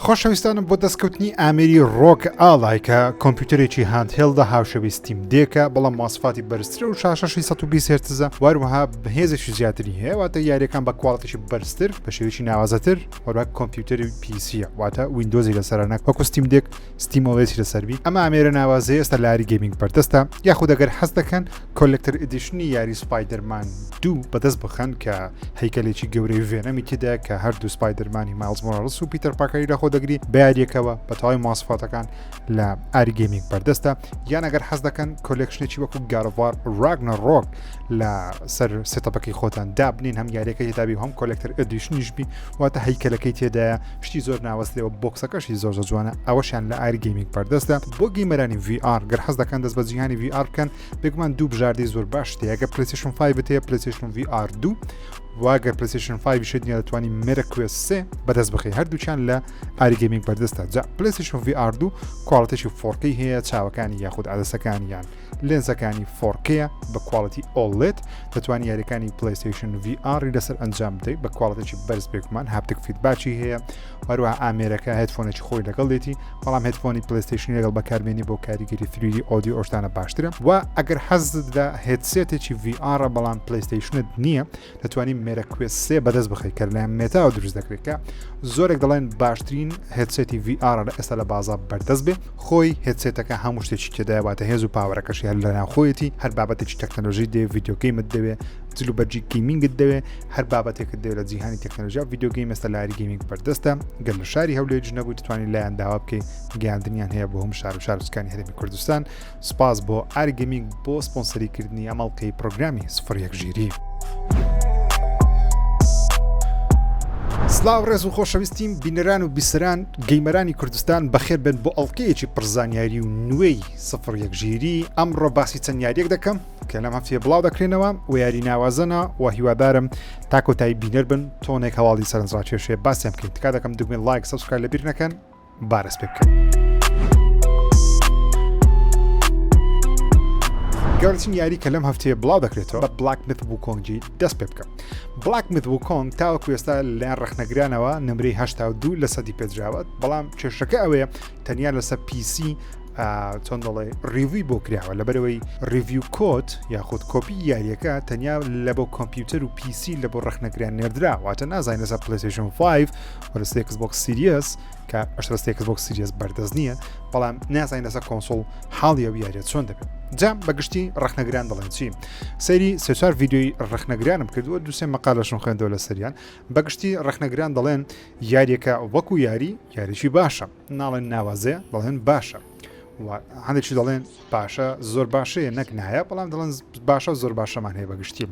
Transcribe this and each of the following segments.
خۆشەویستانم بۆ دەستکەوتنی ئامێری ڕۆک ئاڵای کە کۆمپیوتەرێکی هاندهێڵدا هاوشەوی ستیم دێکە بەڵام ماسفاتی بەرزترە و شاشەشی 120 هرتزە وەروەها بەهێزێکی زیاتری هەیە واتە یاریەکان بە کواڵتیشی بەرزتر بە شێوەیەکی ناوازەتر وەروە کۆمپیوتەری پیسیە واتە ویندۆزی لەسەرانە وەکو ستیم دێک ستیم ئۆێسی لەسەربی ئەمە ئامێرە ناوازەیە ئێستا لاری گەیمینگ بەردەستە یاخود ئەگەر حەز دەکەن کۆلێکتەر ئیدیشنی یاری سپایدەرمان 2 بەدەست بخەن کە هەیکەلێکی گەورەی ڤێنەمی تێدا کە هەردوو سپایدەرمانی مایلز مۆرالس و پیتەر پاکەری لەخۆ دەگری بەیاریەکەوە بە تەواوی ماسفاتەکان لە ئاری گەیمینگ بەردەستە یان ئەگەر حەز دەکەن کۆلێکشنێکی وەکو گارڤار ڕاگنە ڕۆک لە سەر سێتەپەکەی خۆتان دابنین هەم یاریەکە هێتابی هەم کۆلێکتەر ئەدیشنیشبی واتە هەیکەلەکەی تێدایە شتی زۆر ناوەستەوە بۆکسەکەشی زۆر جوانە ئەوەشیان لە ئاری گەیمینگ بەردەستە بۆ گەیمەرانی VR گەر حەز دەکەن دەست بە جیهانی VR بکەن بێگومان دوو بژاردەی زۆر باش هەیە پلەیستیشن 5 هەیە پلەیستیشن VR 2 واگە پلەیستیشن 5 شت نیە دەتوانی مێرە کوێست 3 بەدەست بخی هەردووچیان لە ئاری گەیمینگ بەردەستە جا پلەیستیشن VR 2 کواڵتیشی 4K هەیە چاوەکانی یاخود عدەسەکانیان لێنزەکانی 4K بە کواڵتی OLED دەتوانی یاریەکانی پلەیستیشن VR لەسەر ئەنجام بدەیت بە کواڵتیشی بەرز بێگومان هاپتیک فیدباچی هەیە هەروەها ئامێرەکە هێدفۆنێکی خۆی لەگەڵ دێتی بەڵام هێدفۆنی پلەیستیشنی لەگەڵ بەکاربێنی بۆ کاریگەری 3D ئۆدیۆ ئەوشتانە باشترە و ئەگەر حەزت لە هێدسێتێکی VR بەڵام پلەیستیشنت نییە دەتوانی مێرە کوێست 3 بەدەست بخەیت کە لەلایەن مێتاوە دروست دەکرێت کە زۆرێک دەڵێن باشترین هێدسێتی VR لە ئێستا لە بازار بەردەست بێ خۆی هێدسێتەکە هەموو شتێکی تێدایە واتە هێز و پاوەڕەکەشی هەر لەناو خۆیەتی هەر بابەتێکی تەکنۆلۆژی دێ ڤیدیۆ گەیمت دەوێ جلو بەرجی گەیمینگت دەوێ هەر بابەتێکت دەوێت لە جیهانی تەکنۆلۆژیا ڤیدیۆ گەیم ئێستا لە ئاری گەیمینگ بەردەستە گەر لە شاری هەولێر نەبووی دەتوانین لایەن داوا بکەیت گەیاندنیان هەیە بۆ هەموو شار و شارستانی هەرێمی کوردستان سپاس بۆ ئاری گەیمینگ بۆ سپۆنسەریکردنی ئەمەڵقەی پرۆگرامی 01 ژیری سلااو ڕێز و خۆشەویستیم بینەران و بیسەران گەیمەرانی کوردستان بەخێر بن بۆ ئەڵلقەیەکی پرزانیاری و نوێی 01 ژیری ئەمڕۆ باسی چەند یاریەک دەکەم کە لەم هەفتەیە بڵاو دەکرێنەوە و یاری ناوازەنە و هیوادارم تاکۆتایی بینەر بن تۆنێک هەواڵی سەرنجڕاکێشێ باسییان بکەین تکا دەکەم دوگمێن لایک سەبسکرایب لەبیر نەکەن بارەس پێ بکەن گەورەترین یاری کە لەم هەفتەیە بڵاو دەکرێتەوە بە بڵاک میت ووکۆنگی دەست پێ بکەم بڵاک میت ووکۆنگ تاوەکو ئێستا لەیان ڕەخنەگرانەوە نمرەی 82 لە سەدی پێدراوە بەڵام کێشەکە ئەوەیە تەنیا لەسەر PC چۆن دەڵێ ریڤی بۆ کراوە لەبەرەوەی ریڤیو کۆت یاخود کۆپی یاریەکە تەنیا لە بۆ کۆمپیوتەر و PC لە بۆ ڕەخنەگران نێردرا واتە نازانین لەسەر پلەیستیشن 5 وەرەستە Xbox Series کە ئەشتە Xbox Series بەردەست نییە بەڵام نازانین لەسەر کۆنسۆڵ حاڵی ئەو یاریە چۆن دەبێت جام بەگشتی ڕەخنەگران دەڵێن چی سەیری سێچوار ڤیدیۆی ڕەخنەگرانم کردووە دووسێ مەقالەشم خوێندەوە لە سەریان بەگشتی ڕەخنەگران دەڵێن یاریەکە وەکو یاریی باشە ناڵێن ناوازەیە دەڵێن باشە هەندێکی دەڵێن باشە زۆر باشەیە نەک نایە بەڵام دەڵێن باشە زۆر باشەمان هەیە بەگشتی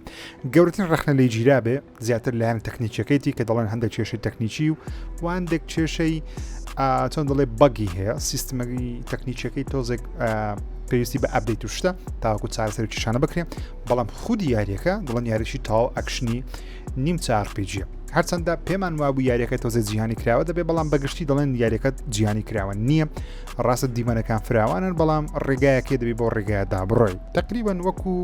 گەورەترین ڕەخنە لەی گیرا بێ زیاتر لایەن تەکنیکیەکەیتی کە دەڵێن هەندێک کێشەی تەکنیکی و هەندێک کێشەی چۆن دەڵێ بەگی هەیە سیستمەی تەکنیکیەکەی تۆزێک پێویستی بە ئەپدەیت و شتە تاوەکو چارەسەرێکیشانە بکرێن بەڵام خودی یاریەکە دەڵێن یاریشی تاو ئەکشنی نیمچە RPG هەرچەندە پێمان وابوو یاریەکە تۆزێ جیهانی کراوە دەبێت بەڵام بەگشتی دەڵێن یاریەکەت جیهانی کراوە نییە ڕاستە دیمەنەکان فراوانن بەڵام ڕێگایەکێ دەبێت بۆ ڕێگایەدا بڕۆی تقریبان وەکو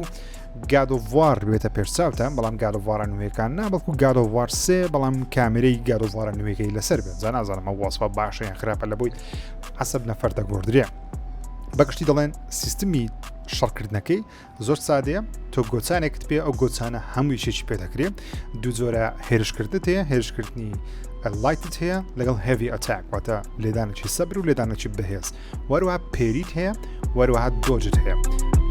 گادۆڤوار بێتە پێشچاوتە بەڵام گادۆڤوارە نوێەکان نا بەڵکو گادۆڤوار 3 بەڵام کامێرەی گادۆڤوارە نوێەکەی لەسەر بێت زانازانمە وەسفە باشە یان خراپە لە بۆی حەسەب نەفەر دەگۆڕدرێ بەگشتی دەڵێن سیستمی شەڕکردنەکەی زۆر سادەیە تۆ گۆچانێکت پێ ئەو گۆچانە هەمووی شێکی پێ دەکرێت دوو جۆرە هێرشکردت هەیە هێرشکردنی لایتت هەیە لەگەڵ هێڤی ئەتاک واتە لێدانێکی سەبر و لێدانێکی بەهێز وەروەها پێریت هەیە وەروەها دۆجت هەیە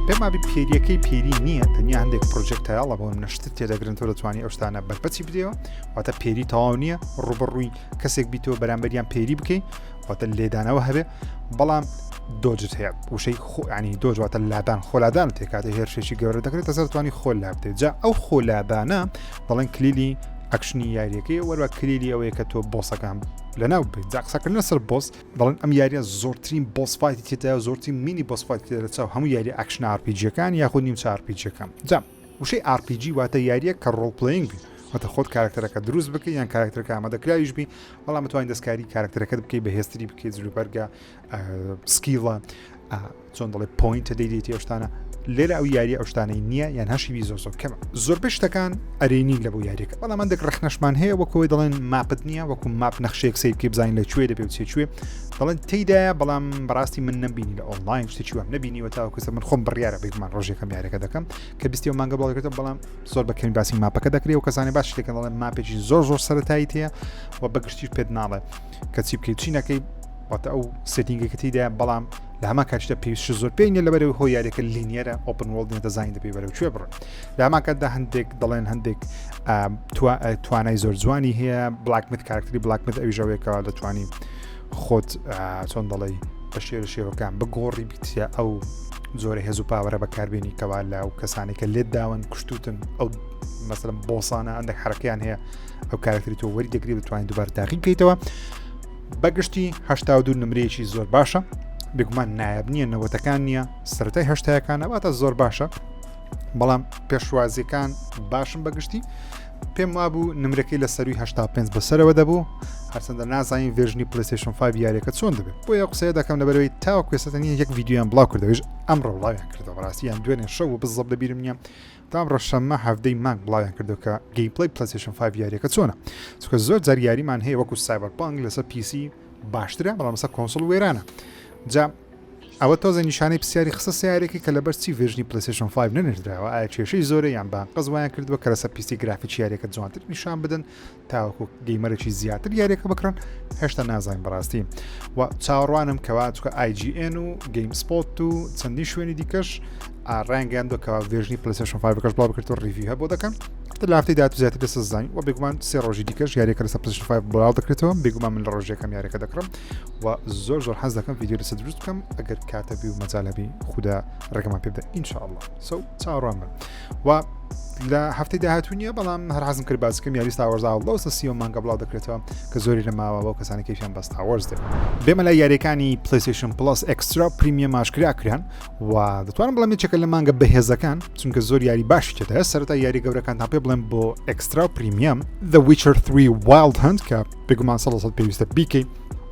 پێم وابی پێریەکەی پێری نییە تەنیا هەندێک پرۆژێکتایڵە بۆ نەشتت تێدەگرن تۆ دەتوانانی ئەو شتانە بەرپەچی بدەوە واتە پێری تەواو نییە ڕوبەڕووی کەسێک بیتەوە بەرامبەریان پێری بکەیت واتە لێدانەوە هەبێ بەڵام دۆجت هەیە وشەی ینی دۆجواتە لادان خۆلادان تێکاتە هێرشێکی گەورە دەکرێت دەزانانی خۆل لا بدێت جا ئەو خۆلادانە دەڵێن کلیلی ئەکشنی یاریەکەی وەروە کلیلی ئەوەیە کە تۆ بۆسەکان لەناو بێت جاقسەکردن لەسەر بۆس دەڵێن ئەم یاریە زۆرترین بۆسفایتی تێتە زۆرترین مینی بۆسفایت لە چاو هەموو یاری ئەکشن ئارپیجیەکان یاخود نیمچە ئارپیجیەکان جا وشەی ئارپیجی واتە یاریە کە ڕۆڵپلەینگ بێت واتە خۆت کارکتەرەکە دروست بکەی یان کارکتەرەکە ئامادەکراویش بی بەڵام بتوانین دەستکاری کارکتەرەکەت بکەی بەهێزتری بکەیت جلوبەرگە سکیڵە چۆن دەڵێ پۆینتە دەیدێتی ئەو شتانە لێرە ئەو یاری ئەو شتانەی نییە یان هەشیوی زۆر کەمە زۆربەی شتەکان ئەرێنین لە بۆ یاریەکە بەڵام هەندێک ڕخنەشمان هەیە وەکەوەی دەڵێن ماپت نییە وەکو ماپ نەخشەیەک سیرکەی بزانین لەکوێ دەبێت چێکوێ دەڵێن تێیدایە بەڵام بەڕاستی من نەبینی لە ئۆنلاین شتێکی وام نەبینیوە تاوەکوسە من خۆم بڕیارە بێگومان ڕۆژێکم یاریەکە دەکەم کە بیستی و مانگە بڵاوەکەێتە بەڵام زۆر بەکەمی باسی ماپەکە دەکرێت و کەسانی باش شتێکە دەڵێن ماپێکی زۆر سەرەتایی هەیە و بەگشتیش پێت ناڵێ کە چی بکەیت چینەکەی واتە ئەو سێتینگێکە تێیدایە بەڵام لە هەما کاتشتە پێویست زۆر پێینە لەبەرەوەی هۆی یاریەکە لینیەرە ئۆپن وۆڵد دەزاین دەبێ بەرەو کوێ بڕن لە هەما کاتدا هەندێک دەڵێن هەندێک توانای زۆر جوانی هەیە بڵاک مت کارکتری بڵاک مت ئەویژەوەیەکەوە دەتوانی خۆت چۆن دەڵێ بە شێر شێوەکان بگۆڕی بکتە ئەو زۆرە هێز و پاوەرە بەکاربیێنی کەوا لە ئەو کەسانێکە لێت داون کوشتوتن ئەو مەسەلەن بۆسانە هەندێک حرەکەیان هەیە ئەو کارکتری تۆ وەری دەگری بتوانین دووبار تاقی بکەیتەوە بەگشتی 82 نمرەیەکی زۆر باشە بێگومان نایب نییە نەوەتەکان نییە سەرەتای هەشتایەکانە واتە زۆر باشە بەڵام پێشوازیەکان باشم بەگشتی پێم وابوو نمرەکەی لە سەروی 85 بەسەرەوە دەبوو هەرچەندە نازانین ڤێژنی پلەیستیشن 5 یاریەکە چۆن دەبێت بۆ یە قسەیە دەکەم لەبەرەوەی تاوەکوێستەنی یەک ڤیددیویان بڵاو کردەوەش ئەمڕۆ بڵاویان کردەوە ڕاستیان دوێنێ شەو بزەب لەبیرم نییە تام ڕەشەممە هەفتەی مانگ بڵاویان کردو کە گەیم پلەی پلەیستیشن 5 یاریەکە چۆنە چونکە زۆر جار یاریمان هەیە وەکو سایبەرپانک لەسەر پیسی باشترە بەڵام لەسەر کۆنسۆڵ وێرانە جا ئەوە تۆزە نیشانەی پرسیاری خستە سیارێکی کە لەبەر چی ڤێژنی پلەیستیشن 5 نەنێردراوە ئایا کێشەی زۆرە یان بە قەزوایان کردووە کە لەسەر پیسی گرافیکی یاریەکە جوانتر نیشان بدەن تاوەکو گەیمەرێکی زیاتر یاریەکە بکڕن هێشتا نازانین بەڕاستی و چاوەڕوانم کەوا چکە IGN و گەیم سپۆت و چەندی شوێنی دیکەش ڕانگەیاندوە کەوا ڤێژنی پلەیستیشن 5 بکەش بڵاو بکرێتەوە ڕیڤیو هەبوو دەکەن لە هەفتەی داهاتوو زیاتر لەسەر زانین و بێگومان سێ ڕۆژی دیکەش یاریەکە لەسەر پلەیستیشن 5 بڵاو دەکرێتەوە بێگومان من لە ڕۆژێکەم یاریەکە دەکڕم و زۆر حەز دەکەم ڤیدیۆ لەسەر دروست بکەم ئەگەر کاتەبی و مەجالەبی خوددا ڕێگەمان پێ بدە ئینشاءالله سو چاوەڕوان بن و لە هەفتەی داهاتوو نییە بەڵام هەر حەزم کرد باسکەم یاری ستار وارز ئاوڵۆ سە مانگە بڵاو دەکرێتەوە کە زۆری لەماوە بۆ کەسانی کەیفیان بە ستار وارز دێت بێمە لای یاریەکانی پلەیستیشن پلس ئەکسترا پریمیەم ئاشکرا کریان و دەتوانم بڵام یەکێکە لە مانگە بەهێزەکان چونکە زۆر یاری باشی تێدایە سەرەتا یاری گەورەکان تا پێ بڵێم بۆ ئەکسترا پریمیەم The Witcher 3 Wild Hunt کە بێگومان 100% پێویستە بیکەیت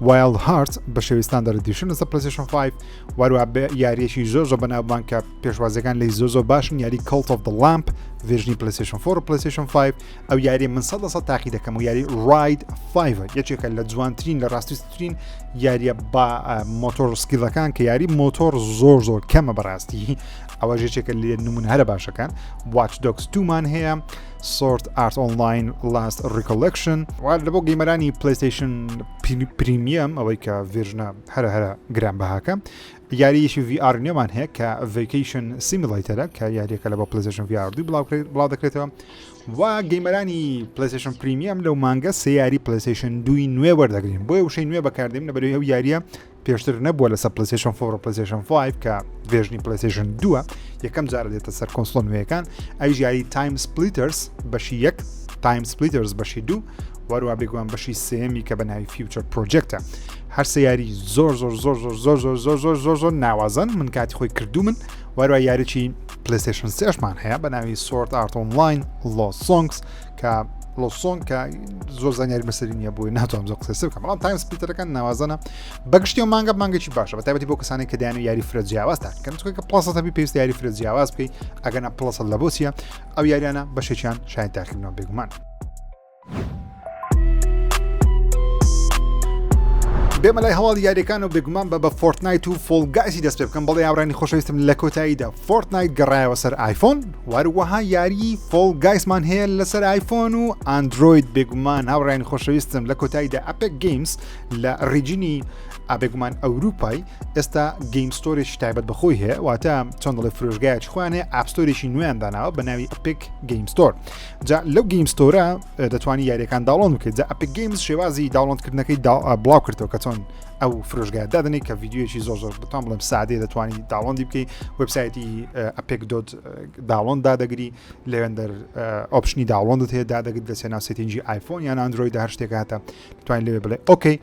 Wild Hearts بە شێوی ستاندەر ئەدیشن لەسەر پلەیستیشن 5 واروها بە یاریەکی زۆر بەناوبان کە پێشوازەکان لی زۆر باشن یاری Cult of the Lamp ڤێژنی پلەیستیشن 4 و پلەیستیشن 5 ئەو یاری من 100% تاقی دەکەم و یاری Ride 5 یەکێکە لە جوانترین لە ڕاستیترین یاریە با مۆتۆر سکیلەکان کە یاری مۆتۆر زۆر کەمە بەڕاستی ئەوە یەکێکە لێ نمونە هەرە باشەکان Watch Dogs 2 مان هەیە Sword Art Online Last Recollection و لە بۆ گەیمەرانی پلەیستیشن پریمیەم ئەوەی کە ڤێژنە هەرە گران بەهاکە یاریەکی VR نێمان هەیە کە Vacation Simulator کە یاریەکە لە بۆ پلەیستیشن VR 2 بڵاو دەکرێتەوە و گەیمەرانی پلەیستیشن پریمیەم لەو مانگە سێ یاری پلەیستیشن 2 نوێ وەردەگرین بۆیە وشەی نوێ بەکاردێن لەبەرەوەی ئەو یاریە پێشتر نەبووە لەسەر پلەیستیشن 4 و پلەیستیشن 5 کە ڤێژنی پلەیستیشن 2 یەکەم جارە دێتە سەر کۆنسۆڵ نوێیەکان ئەویش یاری Time Splitters بەشی 1 Time Splitters بەشی 2 وەروە بێگومان بەشی سێمی کە بە ناوی Future Projectە هەر سێ یاری زۆر ناوازن من کاتی خۆی کردو من وەروە یاریی پلەیستیشن 3مان هەیە بە ناوی Sword Art Online Lost Songs کە لۆسۆن کە زۆر زانیاری مەسەری نییە بۆی ناتوانم زۆر قسە بکەم بەڵام تایم سپلیتەرەکان ناوازانە بەگشتی و مانگەی باشە بە تایبەتی بۆ کەسانی کە دەیانوێت یاری فرە جیاواز تاکەن چونکە پڵەسە تەبی پێویستە یاری فرە جیاواز بکەیت ئەگەر پڵەسە لە بۆ چیە ئەو یاریانە بەشێکیان شاید تاقیبنەوە بێگومان بێمە لای هەواڵ یاریەکان و بێگومان بە فۆرتنایت و فۆڵگایسی دەست پێ بکەم بەڵێ هاوڕانی خۆشەویستم لە کۆتاییدا فۆرتنایت گەڕایەوە سەر ئایفۆن واروەها یاری فۆڵگایسمان هەیە لەسەر ئایفۆن و ئاندرۆید بێگومان هاوڕانی خۆشەویستم لە کۆتاییدا ئەپێک گەیمز لە ڕیجینی بێگومان ئەوروپای ئێستا گەیم ستۆرێکی تایبەت بەخۆی هەیە واتە چۆن دەڵێ فرۆشگایەکی خۆیانێ ئاپستۆرێکی نوێیان داناوە بە ناوی ئەپێک گەیم ستۆر جا لەو گەیم ستۆرە دەتوانانی یاریەکان داوڵۆن بکەیت جا ئەپێک گەیمز شێوازی داوڵۆنکردنەکەی بڵاو کردەوە کە چۆن ئەو فرۆشگای دادنی کە ڤیدیۆیەکی زۆر بتوان بڵێم سادەیە دەتوانی داوڵۆندی بکەیت وبسایتی ئەپێک دۆت داوڵۆن دادەگری لەوێندەر ئۆپشنی داوڵۆندت هەیە دادەگریت لە سێناو سێتینجی ئایفۆن یان ئاندرۆید هەر شتێک هاتە دەتوانین لەوێ بڵێ ئۆکەی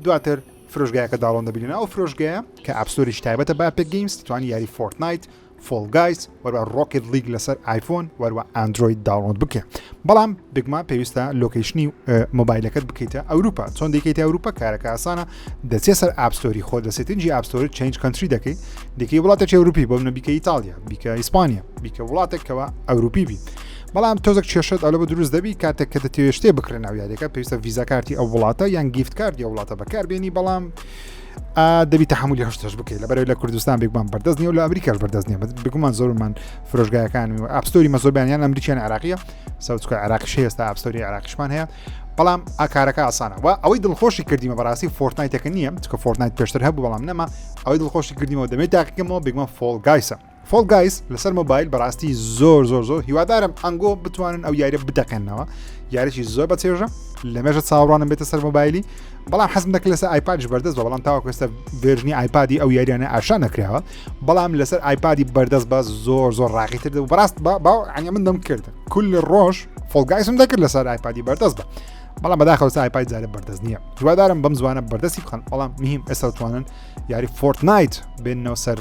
دواتر فرۆشگایەکە داوڵۆن دەبینن ئەو فرۆشگایە کە ئاپستۆریش تایبەتە بە ئەپێک گەیمز دەتوانی یاری فۆرتنایت فۆڵ گایس وەروە ڕۆکێت لیگ لەسەر ئایفۆن وەروە ئاندرۆید داونلۆد بکە بەڵام بگما پێویستە لۆکیشنی مۆبایلەکەت بکەیتە ئەوروپا چۆن دەیکەیتە ئەوروپا کارەکە ئاسانە دەچێت سەر ئاپستۆری خۆ دەسێتنجی ئاپستۆری چنج کەنتری دەکەی دەکەی وڵاتێکی ئەوروپی بۆ منە بیکە ئیتالیا بیکە ئیسپانیا بیکە وڵاتێکەوە ئەوروپی بی بەڵام تۆزێک کێشت ئەلە بە دروست دەبی کاتێک کە دەتەوێت شتێ بکرێن ناویارەکە پێویستە ویزا کارتی ئەو وڵاتە یان گیفت کارتی ئەو وڵاتە بەکاربێنی بەڵام دەبی تەحملی هەشتش بکەیت لەبەرەوەی لە کوردستان بێکمان بەردەست نیە و لە ئەمریکاش بەردەست نیە بگومان زۆرمان فرۆژگایەکان و ئاپستۆری مەزۆربیانیان ئەمریکیان عراقیە سەوچکە عراقیش هێستا ئاپستۆری عراقیشمان هەیە بەڵام ئاکارەکە ئاسانە و ئەوەی دڵخۆشی کردیمە بەڕاستی فۆرتنایتەکە نییە چکە فۆرتنایت پێشتر هەبوو بەڵام نەما ئەوەی دڵخۆشی کردیمەوە دەمێت تاقیکەمەوە بگمە فۆڵ گایسە فۆڵ گایس لەسەر مۆبایل بەڕاستی زۆر هیوادارم ئەنگۆ بتوانن ئەو یاریە بدەقێنەوە یاریی زۆر بەچێژە لە مێژە چاوەڕوانم بێتە سەر مۆبایلی بەڵام حەزم دەکرێت لەسەر ئایپادش بەردەست بە بەڵام تاوەکو ئێستا ڤێرژنی ئایپادی ئەو یاریانە ئاشا نەکراوە بەڵام لەسەر ئایپادی بەردەست بە زۆر ڕاقیتر دەبوو بەڕاست عنی من دەم کرد کل ڕۆژ فۆڵ گایسم دەکرد لەسەر ئایپادی بەردەست بە بەڵام بەداخەوە ئایپاد جارە بەردەست نییە هیوادارم بەم زوانە بەردەستی بخەن بەڵام مهم ئێستا توانن یاری فۆرتنایت بێنەوە سەر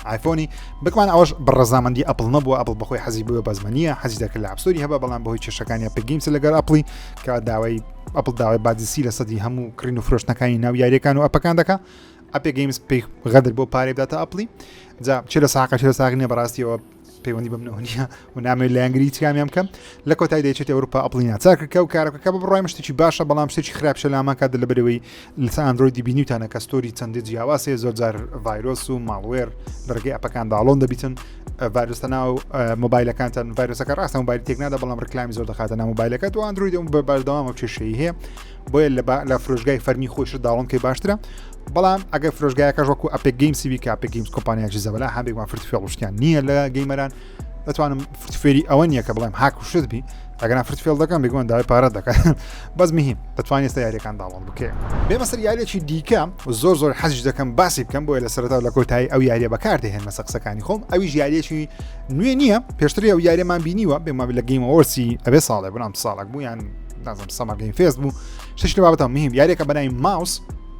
ئایفۆنی بکمان ئەوش بەڕەزامەندی ئەپڵ نەبووە ئەپڵ بەخۆی حەزی بووە بەزمانیە حەزی دەکرد لە ئاپستۆری هەبە بەڵام بەهۆی کێشەکانی پێگەیمس لەگەر ئەپڵی کە داوای ئەپڵ داوای بازرسی لە سەدی هەموو کڕین و فرۆشتنەکانی ناو یاریەکان و ئەپەکان دەکا ئەپێگەیمس پێی غەدر بۆ پارێ بداتە ئەپڵی جا چ لە ساقە چ لە ساق نیە بەڕاستیەوە پەیوەندی بەمنەوە نیە و نامێت لە ئەنگلی چیامیان بکەم لە کۆتای دەیچێت ئەوروپا ئەپڵی ناچار کردکە و کارەکە بە بڕای شتێکی باشە بەڵام شتێکی خراپشە لامان کات لەبەرەوەی لەسەر ئاندرۆیدی بینیوتانە کە ستۆری چەندێک جیاواسێ زۆر جار ڤایرۆس و ماڵوێر لەڕگەی ئەپەکان داڵۆن دەبیتن ڤایرۆسە ناو مۆبایلەکانتان ڤایرۆسەکە ڕاستە مۆبایل تێک نادا بەڵام ڕکلامی زۆر دەخاتە ناو مۆبایلەکەت و ئاندرۆید بە بەردەوام کێشەی هەیە بۆیە لە فرۆژگای فەرمی خۆشت داڵۆن کەی باشترە بەڵام ئەگەر فرۆژگایەکەش وەکو ئەپێگەیمسی بی کە ئەپێگەیمس کۆمپانیاکی زەبەلا هەندێکمان فرتفێڵشتیان نییە لە گەیمەران دەتوانم فرتفێری ئەوە نییە کە بڵێم هاک و شت بی ئەگەنا فرتفێڵ دەکەم بگوان داوای پارەت دەکات بەس مهم دەتوانێت ئێستا یاریەکان داڵۆن بکەیت بێمە سەر یاریێکی دیکە زۆر حەزیش دەکەم باسی بکەم بۆیە لە سەرەتا لە کۆتایی ئەو یاریە بەکاردێهێن مەسە قسەکانی خۆم ئەویش یاریێکی نوێ نییە پێشتری ئەو یاریەمان بینیوە بێمە لە گەیمە ئۆرسی ئەبێ ساڵێ بنام ساڵک بوو یان نازم سەمەر گەیم فێس بوو شش لە بابەتە مهم یاریەکە بەناوی ماوس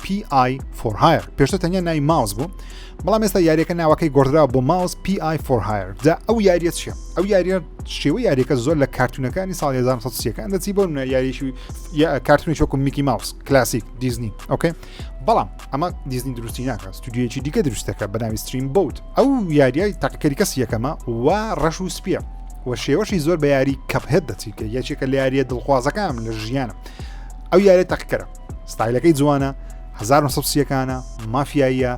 PI4Hire پێشتر تەنیا ناوی ماوس بوو بەڵام ئێستا یاریەکە ناوەکەی گۆڕدراوە بۆ ماوس PI4Hire جا ئەو یاریە چیە ئەو یاریە شێوە یاریەکە زۆر لە کارتونەکانی ساڵی 1930ەکان دەچی بۆ یاریشی کارتونێکی وەکو میکی ماوس کلاسیک دیزنی ئۆکێ بەڵام ئەمە دیزنی دروستی ناکات ستودیۆیەکی دیکە دروستەکە بەناوی ستریم بۆوت ئەو یاریای تاقیکەری کەس یەکەمە و ڕەش و سپیە و شێوەشی زۆر بە یاری کەپهێت دەچی کە یەکێکە لە یاریە دڵخوازەکان لە ژیانە ئەو یاریە تاقیکەرە ستایلەکەی جوانە 1930ەکانە مافیاییە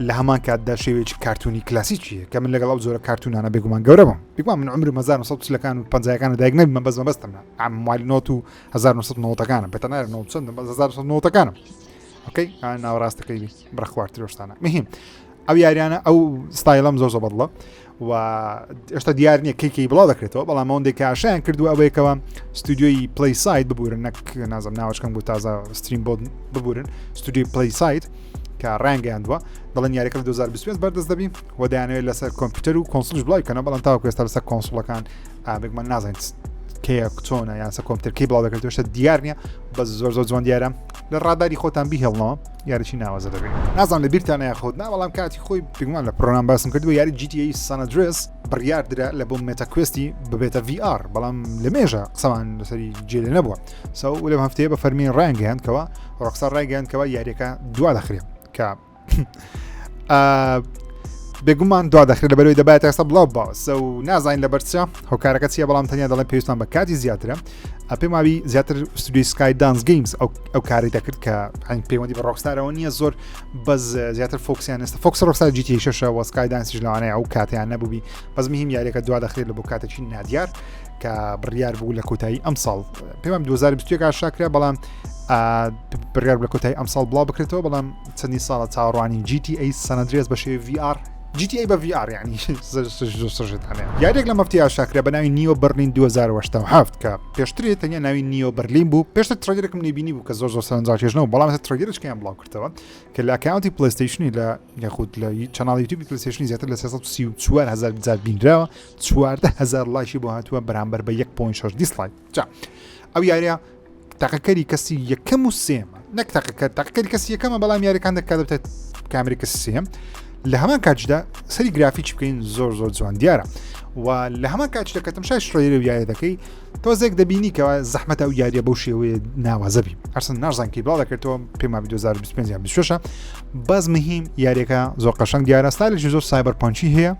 لە هەمان کاتدا شێوەیەکی کارتونی کلاسیکیە کە من لەگەڵ ئەو زۆرە کارتونانە بێگومان گەورە بم بگومان من عمرم 1940ەکان و 50ەکان دایک نەبی من بەستمە ئەموالی نۆت و 1990ەکانم بێتەنایە 1990ەکانم ئۆکەی ناوەڕاستەکەی بڕە خواردترۆشتانە مهم ئەو یاریانە ئەو ستایلم زۆر بەدڵە و ئێستا دیار نییە کەیکەی بڵاو دەکرێتەوە بەڵام ئەوەندێک کە ئاشیان کردو ئەوەیەکەوە ستودیۆی پلەی5 ببورن نەک نازم ناوەشکەم بۆ تازە ستریم بۆ ببورن ستودیۆی پلەی5 کە ڕانگەیاندووە دەڵێن یاریەکە 2025 بەردەست دەبی و دەیانەوێت لەسەر کۆمپیوتەر و کۆنسڵش بڵاو کەنە بەڵام تاوەکو ئێستا لەسەر کۆنسڵەکان ئابێکمان نازانیت کەیە چۆنە یانسە کۆمپیوتەر کەی بڵاو دەکرێتەوە دیار نییە بە زۆر جوان دیارە لە ڕاداری خۆتان بیهێڵنەوە یاریی ناوازە دەبێت نازان لە بیرتانە یاخۆت بەڵام کاتی خۆی بگومان لە پرۆگرام باسم کردووە یاری GTA San Andreas بڕیاردرا لە بۆ مێتاکوێستی ببێتە VR بەڵام لە مێژە قسەمان لەسەری جێلێ نەبووە سەو لەم هەفتەیە بە فەرمی ڕایگەیاندکەوە ڕۆکسار ڕایگەیاندکەوە یاریەکە دوا دەخرێت کە بێگومان دوا دەخرێت لەبەرەوەی دەبێت ئێستا بڵاو باوە و نازانین لە بەرچە هۆکارەکە چیە بەڵام تەنیا دەڵێن پێویستان بە کاتی زیاترە پێم وابی زیاتر ستودیۆی سکای دانس گەیمز ئەو کاری دەکرد کە پەیوەندی بە ڕۆکستارەوە نییە زۆر بەس زیاتر فۆکسیان ئێستا فۆکس ڕۆکستار GTA 6 و سکای دانسیش لەوانەیە ئەو کاتیان نەبووبی بەس مهم یاریەکە دوا دەخرێت لە بۆ کاتێکی نادیار کە بڕیار بوو لە کۆتایی ئەم ساڵ پێم 2021 شاکرا بەڵام بڕیار لە کۆتایی ئەم ساڵ بڵاو بکرێتەوە بەڵام چەندی ساڵە چاوەڕوانی GTA San Andreas بە شێوەی VR GTA بە VR یعنی سژێتانەیە یاریێک لە مەفتی ئاشاکرا بە ناوی نیۆ بەرلین 2007 کە پێشترێت تەنیا ناوی نیۆ بەرلین بوو پێشتر ترۆگەرێکم نێبینی بوو کە زۆر سەرنجاکێشنەوە بەڵام ترۆگەرشکیان بڵاو کردەوە کە لە ئەکاونتی پلەیستیشنی لە یاخود لە چەناڵ یوتیوبی پلەیستیشنی زیاتر لە 340,000 جار بینراوە 14,000 لایشی بۆ هاتووە بەرامبەر بە 1.6 دیسلایک جا ئەو یاریە تاقەکەری کەسی یەکەم و سێمە نەک تاقەکەری کەسی یەکەمە بەڵام یاریەکان دەکات بێت کامێری کەسی سێم لە هەمان کاتدا سەری گرافیک بکەین زۆر جوان دیارە و لە هەمان کاتدا کە تەماشای شڕێرە و یاری دەکەی تۆزێک دەبینی کەەوە زەحمەتە و یاریە بەو شێوەیە ناوازەبی هەرچەند نازانکی بڵاو دەکرێتەوە پێما 2025 یان 26 بەس مهم یاریەکە زۆر قەشەنگ دیارە ستایلێکی زۆر سایبەرپانکی هەیە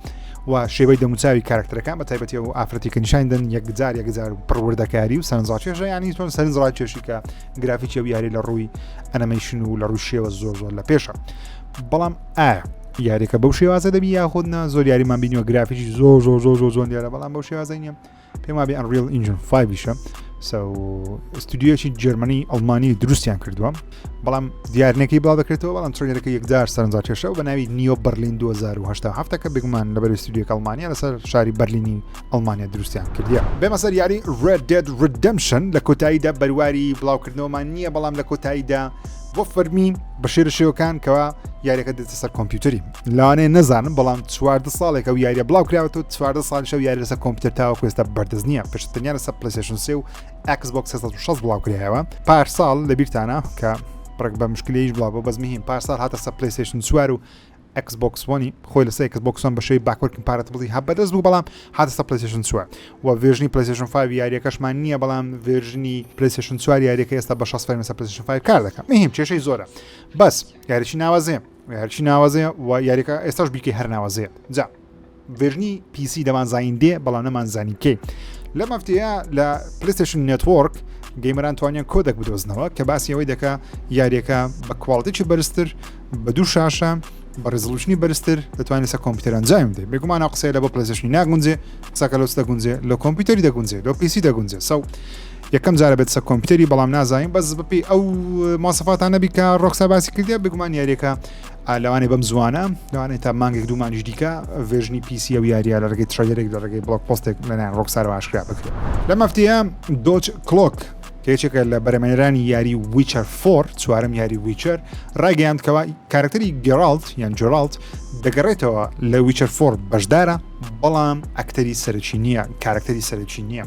و شێوەی دەموچاوی کارکتەرەکان بە تایبەتی و ئافرەتی کە نیشاندن یەکجار پڕوردەکاری و سەرنجڕاکێشە ینی تۆن سەرنجڕاکێشی کە گرافیکی و یاری لە ڕووی ئەنیمەیشن و لە ڕووی شێوە زۆر لە پێشە بەڵام ئایا یاریەکە بەو شێوازە دەبی یاخودنا زۆر یاریمان بینیوە گرافیکی زۆر دیارە بەڵام بەو شێوازە نیە پێما بێ ئەنریل ئینجن 5 ستودیۆکی جرمنی ئەڵمانی دروستیان کردووە بەڵام دیارنێکی بڵاو دەکرێتەوە بەڵام ترێنەکە یەکجار سەرنجڕاکێشە و بە ناوی نیۆ بەرلین 2017 کە بگومان لەبەر ستودیۆک ئەڵمانیا لەسەر شاری بەرلینی ئەڵمانیا دروستیان کردیە بێمە سەر یاری Red Dead Redemption لە کۆتاییدا بەرواری بڵاوکردنەوەمان نییە بەڵام لە کۆتاییدا بۆ فەرمی بە شێرشێوەکان کەوا یاریەکە دێتە سەر کۆمپیوتەری لەوانەیە نەزانم بەڵام 14 ساڵێکە و یاریە بڵاو کراوەوە 14 ساڵیشە و یاری لەسەر کۆمپیوتەر تاوەکو ئێستا بەردەست نییە پێشترینیان لەسەر پلەیستیشن 3 و Xbox 360 بڵاو کرایەوە پارساڵ لە بیرتانە کە پڕک بە مشکلەیەش بڵاو بەس مهم پارساڵ هاتە سەر پلەیستیشن 4 و Xbox One خۆی لەسەر Xbox One بەشەی باکوەرد کمپارەتبڵی هەب بەدەست بوو بەڵام هاتە سەر پلەیستیشن 4 و ڤێرژنی پلەیستیشن 5 یاریەکەشمان نییە بەڵام ڤێرژنی پلەیستیشن 4 یاریەکە ئێستا بە 60 فەرمی سەر پلەیستیشن 5 کار دەکەم مهم کێشەی زۆرە بەس یاریی ناوازەیە و یاریەکە ئێستاش بیکەی هەر ناوازەیە جا ڤێرژنی PC دەمانزانین دێ بەڵام نەمانزانی کێ لە مەفتەیە لە پلەیستیشن نێتوۆرک گەیمەران توانیان کۆدێک بدۆزنەوە کە باسی ئەوەی دەکا یاریەکە بە کواڵتیی بەرزتر بە دوو شاشە بە ڕێزلوشنی بەرزتر دەتوانێت سە کۆمپیوتەر ئەنجام بدەیت بێگومانە قسەیە لە بۆ پلەیستیشنی ناگونجێ قسەکە لەوس دەگونجێ لە کۆمپیوتەری دەگونجێ لە PC دەگونجێ سەو یەکەم جارە بێت سە کۆمپیوتەری بەڵام نازانین بەس بپی ئەو ماسەفاتان نەبی کە ڕۆکسا باسی کردیا بگومان یاریەکە لەوانێ بەم زوانە لەوانێت تا مانگێک دوو مانج دیکە ڤێژنی PC و یاریە لە ڕێگەی ترەیەرێک لە ڕێگەی بڵۆک پۆستێک لەنایەن ڕۆکسارەوە ئاشکرا بکرێت لە مەفتەیە دۆج کلۆک کێچێکە لە بەرەمێنەرانی یاری ویچەر 4 چوارم یاری ویچەر ڕایگەیاندکەوە کارکتەری گێرالت یان جۆرالت دەگەڕێتەوە لە ویچەر 4 بەشدارە بەڵام ئەکتەری سەرچی نییە کارکتەری سەرچی نییە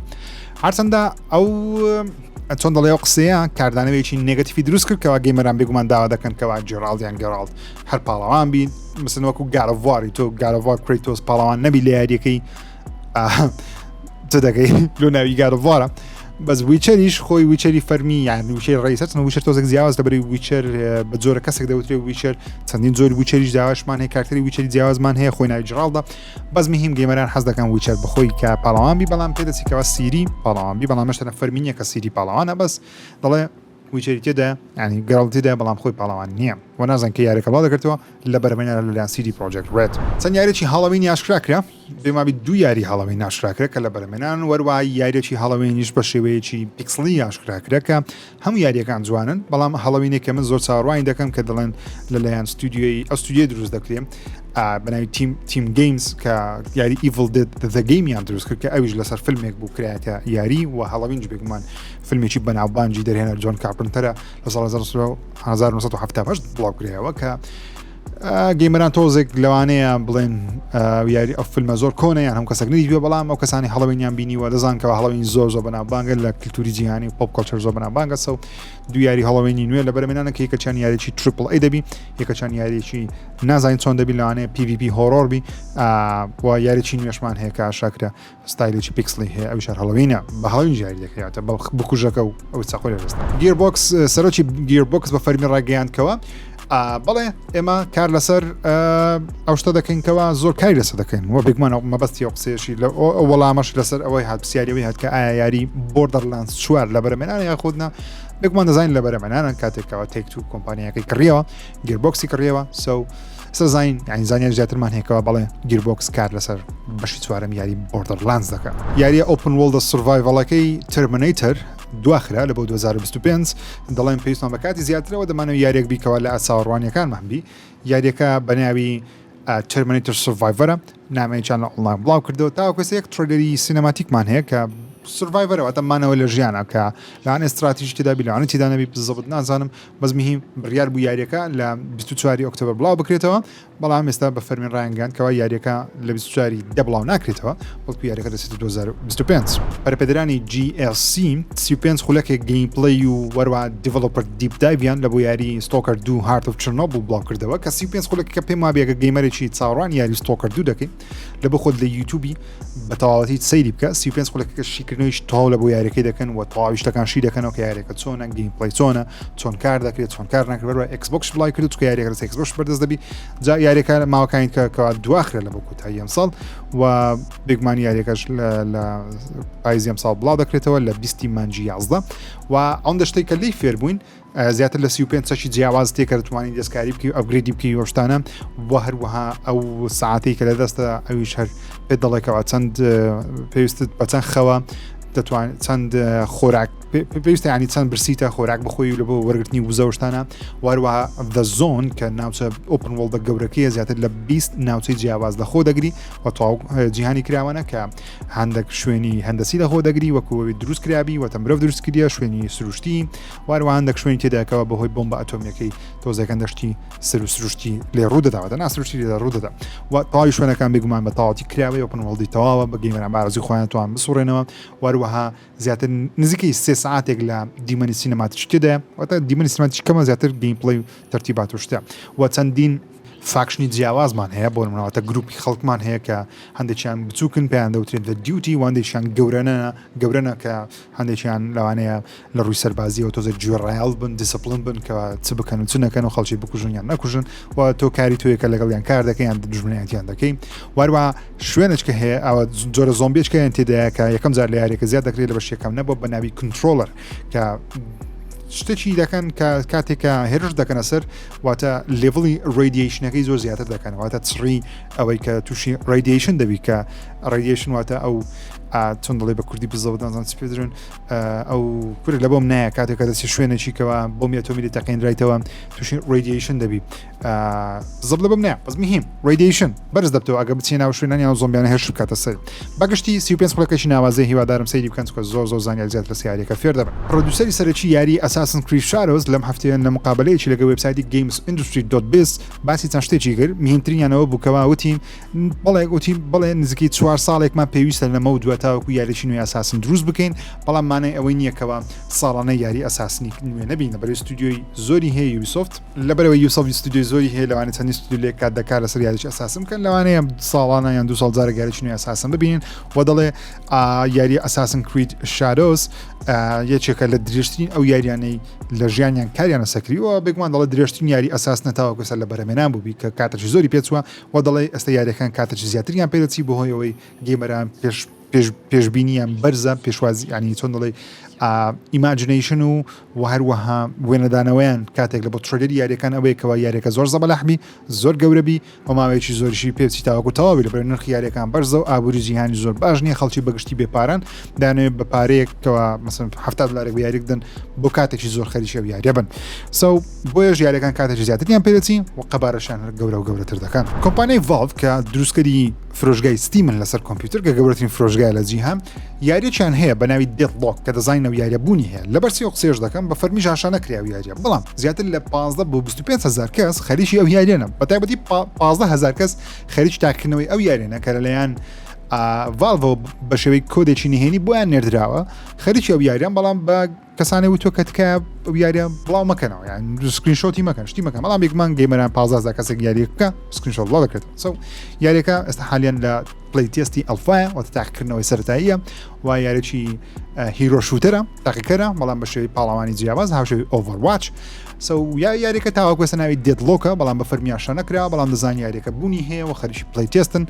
هەرچەندە ئەو چۆن دەڵێ ئەو قسەیە کاردانەوەیکی نێگەتیفی دروست کرد کەوا گەیمەران بێگومان داوا دەکەن کەوا جێرالد یان گەرالت هەر پاڵەوان بین مثل وەکو گارەڤواری تۆ گارەڤوار کریتۆس پاڵەوان نەبی لە یاریەکەی چ دەکەی لۆ ناوی گارەڤوارە بەس ویچەریش خۆی ویچەری فەرمی یان ویچەر ڕیسەت ویچەر تۆزێک جیاواز دەبێت ویچەر بە جۆرە کەسێک دەوترێت ویچەر چەندین زۆر ویچەریش داواشمان هەیە کارکتەری ویچەری جیاوازمان هەیە خۆی ناوی جرالدا بەس مهم گەیمەران حەز دەکەن ویچەر بخۆی کە پاڵەوانبی بەڵام پێدەچیکەوە سیری پاڵەوانبی بەڵام مەشتە فەرمینیە کە سیری پاڵەوانە بەس دەڵێ ویچەری تێدا ینی گەڕڵتیدا بەڵام خۆی پاڵەوان نییە و نازان کە یاریەکە بڵاو دەکرێتەوە لە بەرەمێنەرە لەلایەن سیدی پرۆجێکت ڕێد چەند یاریێکی هاڵەوینی ئاشکراکرا بێمابی دوو یاری هاڵەوین ئاشکراکرا کە لە بەرەمێنان وەروای یاریێکی هاڵەوینیش بە شێوەیەکی پیکسلی ئاشکراکرا کە هەموو یاریەکان جوانن بەڵام هاڵەوینێکە من زۆر چاوەڕوانی دەکەم کە دەڵێن لەلایەن ستودیۆی ئەو ستودیۆ دروست دەکرێن بەناوی تیم گەیمز کە یاری ئیڤڵ دێت دە گەیمیان دروست کرد کە ئەویش لەسەر فیلمێک بوو کرایەتە یاری و هاڵەوینج بێگومان فیلمێکی بەناوبانجی دەرهێنەر جۆن کارپنتەرە لە ساڵ 1970 بڵاو کرایەوە کە گەیمەران تۆزێک لەوانەیە بڵێن یاری ئەو فیلمە زۆر کۆنەیان هەم کەسەک نەدیوە بەڵام ئەو کەسانی هەڵەوینیان بینیوە دەزان کەەوە هەڵەوین زۆر بەناوبانگە لە کللتوری جیهانی پۆپ کۆلچەر زۆر بەناوبانگە سەو دو یاری هەڵەوینی نوێ لە بەرەمێنانە کە یەکەچیان یاریی تریپل ئەی دەبی یەکەچیان یاریی نازانین چۆن دەبی لەوانەیە PVP هۆڕۆربی و یاریی نوێشمان هەیە کە شاکرە ستایلێکی پیکسلی هەیە ئەو شار هەڵەوینە بە هەڵەوین یاری دەکەوێتە بکوژەکە و ئەو چاخۆی لەدەست گیربۆکس سەرۆکی گیربۆکس بە فەرمی ڕاگەیاندکەوە بەڵێ ئێمە کار لەسەر ئەو شتە دەکەینکەوە زۆر کاری لەسەر دەکەین وە بێگومانە مەبەستی ئەو قسەیەشی لە وەڵامەش لەسەر ئەوەی هات پرسیاریەوەی هات کە ئایا یاری بۆردەرلاند چوار لە بەرەمێنانە یاخودنا بێگومان دەزانین لە بەرەمێنانە کاتێکەوە تێک تو کۆمپانیەکەی کڕیەوە گیربۆکسی کڕیەوە سەزین یانی زانیان زیاترمان هەیەکەوە بەڵێ گیربۆکس کار لەسەر بەشی چوارەم یاری بۆردەرلاندز دەکات یاریە ئۆپن وۆڵدە سڤایڤەڵەکەی ترمینەیتەر دواخرا لە بۆ 2025 دەڵێن پێویستمان بە کاتی زیاترەوە دەمانەوە یاریێک بیکەوە لە ئاساوەڕوانیەکانمان بی یاریەکە بەناوی ترمینەیتەر سڤایڤەرە نامەیەکیان لە ئۆنلاین بڵاو کردەوە تاوەکو یەک ترێلەری سینەماتیکمان هەیە کە سرڤایڤەرەوە تەمانەوە لە ژیانە کە لاان استراتیژی تێدا بی لەوانە تێدا نەبی بزەبت نازانم بەزمیهیم بڕیار بوو یاریەکە لە 24 ئۆکتۆبر بڵاو بکرێتەوە بەڵام ئێستا بە فەرمین ڕایانگەاند کەەوە یاریەکە لە 24 بڵاو ناکرێتەوە بەڵکو یاریەکە دەچێت 2025 پەرپێدەرانی GLC 35 خولەکێک گەیمپڵەی و وەروە دیڤلۆپەر دیپ دایڤیان لە بۆ یاری ستۆکەر 2 هارت ئۆف چرنۆبڵ بڵاو کردەوە کە 35 خولەکە پێم وابێگە گەیمەرێکی چاوەڕوان یاری ستۆکەر 2 دەکەین لە بۆ خۆت لە یوتیوبی بە تەواوەتی سەیری بکە 35 خولەکە شیکردنەوەیش تەواو لە بۆ یاریەکەی دەکەن و تەواویشتەکان شی دەکەنەوە کە یاریەکە چۆنە گەیمپڵەی چۆنە چۆن کار دەکرێت چۆن کار ناکرێت وەروە ئەکسبۆکس بڵای کرد چکە یاریەکە لە ئەکسبۆکس بەردەست دەبی جا یاریەکە ماوەکانی کە دواخرێت لە بۆ کۆتایی ئەمساڵ و بێگومانی یاریەکەش لە پاییزی ئەمساڵ بڵاو دەکرێتەوە لە 20 مانگی 11 و ئەوەندە شتێک کە لی فێر بووین زیاتر لە 35 چەکی جیاواز تێکە دەتوانین دەستکاری بکەی ئەپگرێدی بکەی وە شتانە بۆ هەروەها ئەو ساعتێک کە لەدەستە ئەویش هەر پێ دەڵێکەوە چەند پێویستت بە چەند خەوە دەتوانێت چەند خۆراک پێویستە ینی چەند برسیتە خۆراک بخۆی و لە بۆ وەرگرتنی وزەشتانە وەروەها دە زۆن کە ناوچە ئۆپن وڵدە گەورەکەی زیاتر لە 20 ناوچەی جیاواز لە خۆ دەگری و تەواو جیهانی کراوانە کە هەندێک شوێنی هەندەسی لە خۆ دەگری وەکوەوەی دروست کرابی وە تەمرۆڤ دروست کردە شوێنی سروشتی وەروە هەندێک شوێنی تێداکەوە بەهۆی بۆمبە ئەتۆمیەکەی تۆزەکەن دەشتی سەر و سروشتی لێ ڕوودەداوەتە ناسروشتی لێدا ڕوودەدا و تەواوی شوێنەکان بێگومان بە تەواوەتی کراوی ئۆپن وڵدی تەواوە بە گەیمەران بارزی خۆیان توان بسوڕێنەوە وەروەها زیاتر نزیکەی 3 ساعتێک لە دیمەنی سینەماتیک تێدا واتە دیمەنی سینەماتیک کەمە زیاتر گەیمپڵەی و تەرتیبات و شتە و چەندین فاکشنی جیاوازمان هەیە بۆ نمونەوەتە گروپی خەڵکمان هەیە کە هەندێکیان بچووکن پێیان دەوترێت لە دیوتی وەندێکیان گەورەنە کە هەندێکیان لەوانەیە لە ڕووی سەربازیەوە تۆزە گوێڕایال بن دیسپلین بن کە چ بکەن و چ نەکەن و خەڵکی بکوژن یان نەکوژن و تۆ کاری تۆیەکە لەگەڵیان کار دەکەی یان دژمنیان دەکەی وەروە شوێنێککە هەیە ئەوە جۆرە زۆمبێچکەیان تێدایە کە یەکەم جار لە یاریەکە زیاد دەکرێت لە بەشێکەکەم نەبوو بە ناوی کنترۆلەر کە شتێکی دەکەن کە کاتێکە هێرش دەکەنە سەر واتە لێڤڵی ڕێدیشنەکەی زۆر زیاتر دەکەن واتە چڕی ئەوەی کە تووشی ڕێدیشن دەبی کە ڕێدیشن واتە ئەو چۆن دەڵێ بە کوردی بزەوەدانزان پێدرن ئەو کورد لە بۆم نایە کاتێکە دەستی شوێنێکیکەوە بۆم ئەتۆمیلی تەقینرایتەوە تووشی ڕێدیشن دەبی زەب لە بۆم نایە بەزمیهیم ڕێدیشن بەرز دەبتەوە ئەگە بچێ ناو شوێنانی زۆمبیانە هێرش بکاتە سەر بەگشتی 35 خولەکەشی ناوازەی هیوادارم سەیری بکەن چکە زۆر زانیار زیات لە سیارێکە فێر دەبن پرۆدوسەری سەرەکی یاری ئەساسن کرید شادۆز لەم هەفتەیە لە مقابلەیەکی لەگە وێبسایتی gamesindustry.biz باسی چەند شتێکی کرد مهمترینیانەوە بووکەوە وتیم بەڵێ نزیکی 4 ساڵێکمان پێویستە لەمە و دواتە تاوەکو یاریی نوێی ئاساسن دروست بکەین بەڵام مانای ئەوەی نییەکەوە ساڵانە یاری ئاساسنی نوێ نەبینە بەرەی ستودیۆی زۆری هەیە یوبیسۆفت لەبەرەوەی یوبیسۆفت ستودیۆی زۆری هەیە لەوانێ چەندی ستودیۆ کات دەکات لەسەر یاریی ئاساسن بکەن لەوانەیە ساڵانە یان 2 ساڵ جارێک یاریی نوێی ئاساسن ببینین و دەڵێ یاری ئاساسن کرید شادۆز یەکێکە لە درێژترین ئەو یاریانەی لە ژیانیان کاریانە سەکریەوە بێگومان دەڵێ درێژترین یاری ئاساس نەتاوەکو سەر لە بەرهەمێنان بووبی کە کاتێکی زۆری پێچووە و دەڵێ ئەستا یاریەکان کاتێکی زیاتریان پێدەچی بەهۆی ئەوەی گێمەران پێشبینیان بەرزە پێشوازی ینی چۆن دەڵێ ئیماجنیشن و هەروەها وێنەدانەوەیان کاتێک لە بۆ ترۆلەری یاریەکان ئەوەیەکەوە یاریەکە زۆر زەبەلەحمی زۆر گەورەبی و ماوەیەکی زۆریشی پێچی تاوەکو تەواوی لەبەر نرخی یاریەکان بەرزە و ئابووری جیهانی زۆر باش نییە خەڵکی بەگشتی بێپاران دانوێت بە پارەیەکەوە مەسن 70 دلار یاریک دن بۆ کاتێکی زۆر خەریکی ئەو یاریە بن سو بۆیە یاریەکان کاتێکی زیاتریان پێدەچی و قەبارەشان گەورە و گەورەتر دەکەن کۆمپانیای ڤالڤ کە دروستکەری فرۆژگای ستیمن لەسەر کۆمپیوتەر کە گەورەترین فرۆژگای لە جیهان یاریەکیان هەیە بە ناوی دێدلۆک کە دەزاین و یاریە بوونی هەیە لە بەرسی قسێش دەکەم بە فەرمی ژاشانە کراوی یاریە بەڵام زیاتر لە 15 بۆ 25,000 کەس خەریکی ئەو یاریێنە بە تایبەتی 15,000 کەس خەریک تاکردنەوەی ئەو یاریێنە کە لەلایەن ڤالڤ بە شێوەی کۆدێکی نهێنی بۆیان نێردراوە خەریکی ئەو یاریان بەڵام بە کەسانی وتۆ کە تکە یاریە بڵاو مەکەنەوە یان سکرینشۆتی مەکەن شتی مەکەن بەڵام یەکمان گەیمەران 15 کەسێک یاریە بکە سکرینشۆت بڵاو دەکرێت یاریەکە ئێستا حالیان لە پلەی تێستی ئەلفایە واتە تاقیکردنەوەی سەرەتاییە و یاریی هیرۆ شوتەرە تاقیکەرە بەڵام بە شێوەی پاڵەوانی جیاواز هاوشێوی ئۆڤەرواچ یاریەکە تاواکوێسە ناوی دێدلۆکە بەڵام بە فەرمیاشە نەکرا بەڵام دەزان یاریەکە بوونی هەیە و خەریکی پلەی تێستن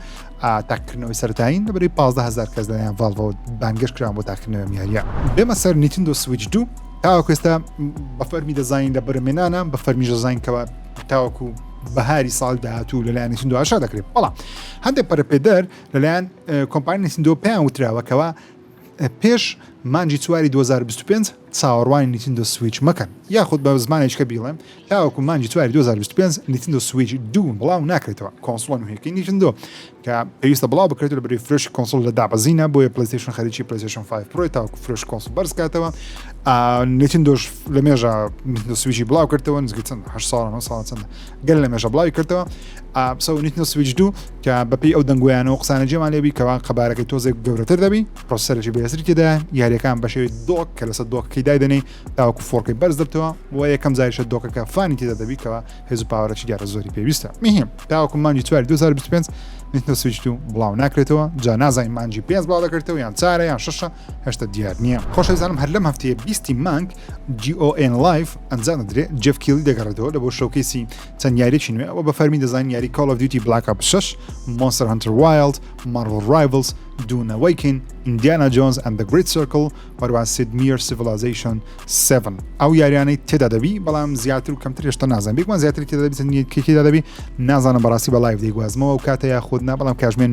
تاقیکردنەوەی سەرەتایین لەبەرەی 15,000 کەس لەلایەن ڤالڤ بانگەشت کران بۆ تاقیکردنەوەی یاریە بێمە سەر نیتندۆ سویچ 2 تاوەکوێستا بە فەرمی دەزاین لە بەرهەمێنانە بە فەرمی دەزاینکەوە تاوەکو بەهاری ساڵ داهاتوو لەلایەن نیتندۆ ئاشا دەکرێت بەڵام هەندێک پەرەپێدەر لەلایەن کۆمپانیای نیتندۆ پێیان وتراوەکەوە پێش مانجی 4 2025 چاوەڕوانی نیتندۆ سویچ مەکەن یاخود بە زمانێککە بیڵێم تاوەکو مانجی 2025 نیتندۆ سویچ دوون بڵاو ناکرێتەوە کۆنسۆڵ نوێیەکەی نیتندۆ کە پێویستە بڵاو بکرێتەوە لە بەری فرۆشی کۆنسۆڵ لە دابەزینە بۆیە پلەیستیشن خەریکی پلەیستیشن 5 پرۆی تاوەکو فرۆشی کۆنسۆڵ بەرز کاتەوە نیتندۆش لە مێژە نیتندۆ سویچی بڵاو کردەوە نزگە چەند 8 ساڵ 9 ساڵ چەند گەل لە مێژە بڵاوی کردەوە سو نیتندۆ سویچ دوو کە بەپێی ئەو دەنگویانەوە قسانە جێمان لێبی کەوا قەبارەکەی تۆزێک گەورەتر دەبی پرۆسەرێکی بەهێزتری تێدا یاریەکان بە شێوەی دۆک کە لەسەر دۆکەکەی دایدەنێ تاوەکو فۆرکەی بەرز دەبتەوە و یەکەم جاریشە دۆکەکە فانی تێدا دەبی کەوا هێز و پاوەڕێکی دیارە زۆری پێویستە میهێم تاوەکو مانجی 2025 نیتندۆ سویچ دوو بڵاو ناکرێتەوە جا نازانین مانجی 5 بڵاو دەکرێتەوە یان 4 یان 6 هێشتا دیار نییە خۆشەویستانم هەر لەم هەفتەیە 20 مانگ GON Live ئەنجام دەدرێت جێف کیلی دەگەڕێتەوە لە بۆ شۆکەیسی چەند یاریێکی نوێ ئەوە بە فەرمی دەزانین یاری Call of Duty Black Ops 6 Monster Hunter Wild Marvel Rivals Dune Awaken Indiana Jones and the Great Circle وەروە ZHEER Civilization 7 ئەو یاریانەی تێدا دەبی بەڵام زیاتر و کەمتر هێشتا نازانم بێکمان زیاتر تێدا دەبی تێدا دەبی نازانم بەڕاستی بە لایڤ دەیگوازمەوە و کاتە یاخود نا بەڵام کاژمێن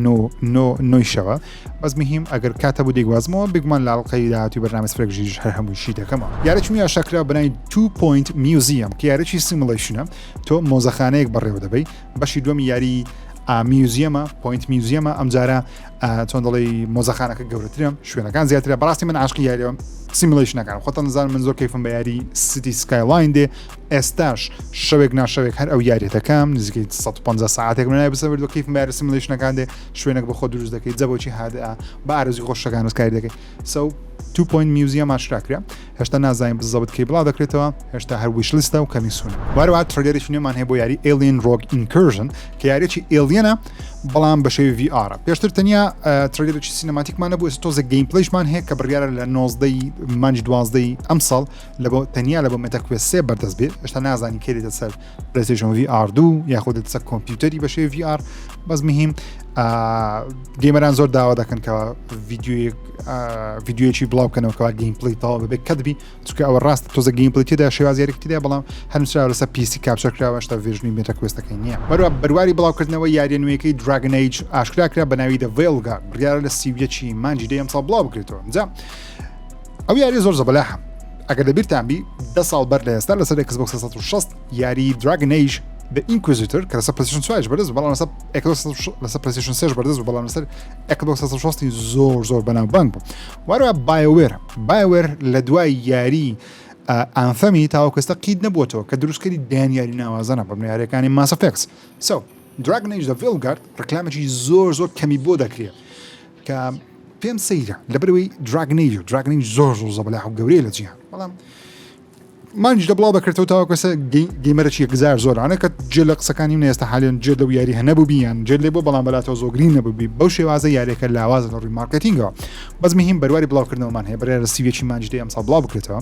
نۆی شەوە بەس مهم ئەگەر کاتە بوو دەیگوازمەوە بێگومان لاڵقەی داهاتوی بەرنامە فرێکژیش هەر هەمووشی دەکەمەوە یارێکی نوێ ئاشکرا بەناوی 2 Point Museum کە یارێکی سیمولیشنە تۆ مۆزەخانەیەک بەڕێوە دەبی بەشی دووەمی یاری میوزیەمە پوینت میوزیەمە ئەم جارە چۆن دەڵی مۆزەخانەکە گەورەترە شوێنەکان زیاترە بەڕاستی من عاشقی یاریەوە سیمولیشنەکان خۆتە نزانم من زۆر کەیفم بە یاری سیتی سکایلاین دێ ئێستاش شەوێک ناشەوێک هەر ئەو یاریەکەکەم نزیکەی 150 ساعتێک منای بەسەر بردو کەیفم بە یاری سیمولیشنەکان دێ شوێنێک بە خۆ دروست دەکەیت جەبۆکی هادە بە ئارزوی خۆشەکان وەسکاری دەکەیت سو 2 Point Museum ئاشکراکرا هێشتا نازانین بزەبت کەی بڵاو دەکرێتەوە هێشتا هەر ویش لیستە و کەمیسون وارەوە ترێلێکی نوێمان هەیە بۆ یاری Alien Rogue Incursion کە یاریێکی ئێلیەنە بەڵام بە شێوی VR پێشتر تەنیا ترێلێکی سینەماتیکمانە بوو تۆزە گەیم پلەیشمان هەیە کە بڕیارە لە 19 مانج 12 ئەم ساڵ لە بۆ تەنیا لە بۆ مێتاکوێس 3 بەردەست بێت هێشتا نازانی کێری دەسەر پلەیستیشن VR 2 یاخود دەسەر کۆمپیوتەری بە شێوی VR بەس مهم گەیمەران زۆر داوا دەکەن کە ڤیددیوەیەکی بڵاوکەنەوە کەوا گەیم پلەی تەواو ببێت کە دەبی چونکە ئەوە ڕاست تۆزە گەیم پلەی تێدا شێوازیارێکی تێدا بەڵام هەرمسرا لەسەر PC کاپچەر کراوە هێشتا ڤێژنی مێتاکوێستەکەی نییە بەروە بڕواری بڵاوکردنەوە یاریە نوێیەکەی Dragon Age ئاشکراکرا بە ناوی The Veilguard بڕیارە لە سیویەکی مانجی دەیەم ساڵ بڵاو بکرێتەوە جا ئەو یاری زۆر زەبەلاحە ئەگەر لەبیرتان بی 10 ساڵ بەر لە ئێستا لەسەر Xbox 360 یاری Dragon Age The Inquisitor کە لەسەر PlayStation 2 بەردەست بەڵام لەسەر PlayStation 3 بەردەست بوو بەڵام لەسەر Xbox 360 زۆر بەناوبانگ بوو وارەوە BioWare لە دوای یاری ئانفەمی تاوەکەستە قید نەبووەتەوە کە دروستکەری دانیاری ناوازانە بە بنیارەکانی Mass Effect Dragon Age The Veilguard ڕکلامێکی زۆر کەمی بۆ دەکرێت کە پێم سەیرە لەبەرەوەی Dragon Age زۆر زەبەلاح و گەورەیە لە جیهان بەڵام مانج دەبڵاو بەکرێتەوە تاوەکەسە گەیمەرەکی گزار زۆرانە کە جێ لە قسەکانی من ئێستا حالیان جێ لەو یاری هەنەبوو بیان جێ لێ بۆ بەڵام بەلاتەوە زۆگرین نەبووبی بەو شێوازە یاریەکە لاوازە لە ڕووی مارکتینگەوە بەس مهم بەرواری بڵاوکردنەوەمان هەیە بەرە سیوێکی مانج دێ ئەمساڵ بڵاو بکرێتەوە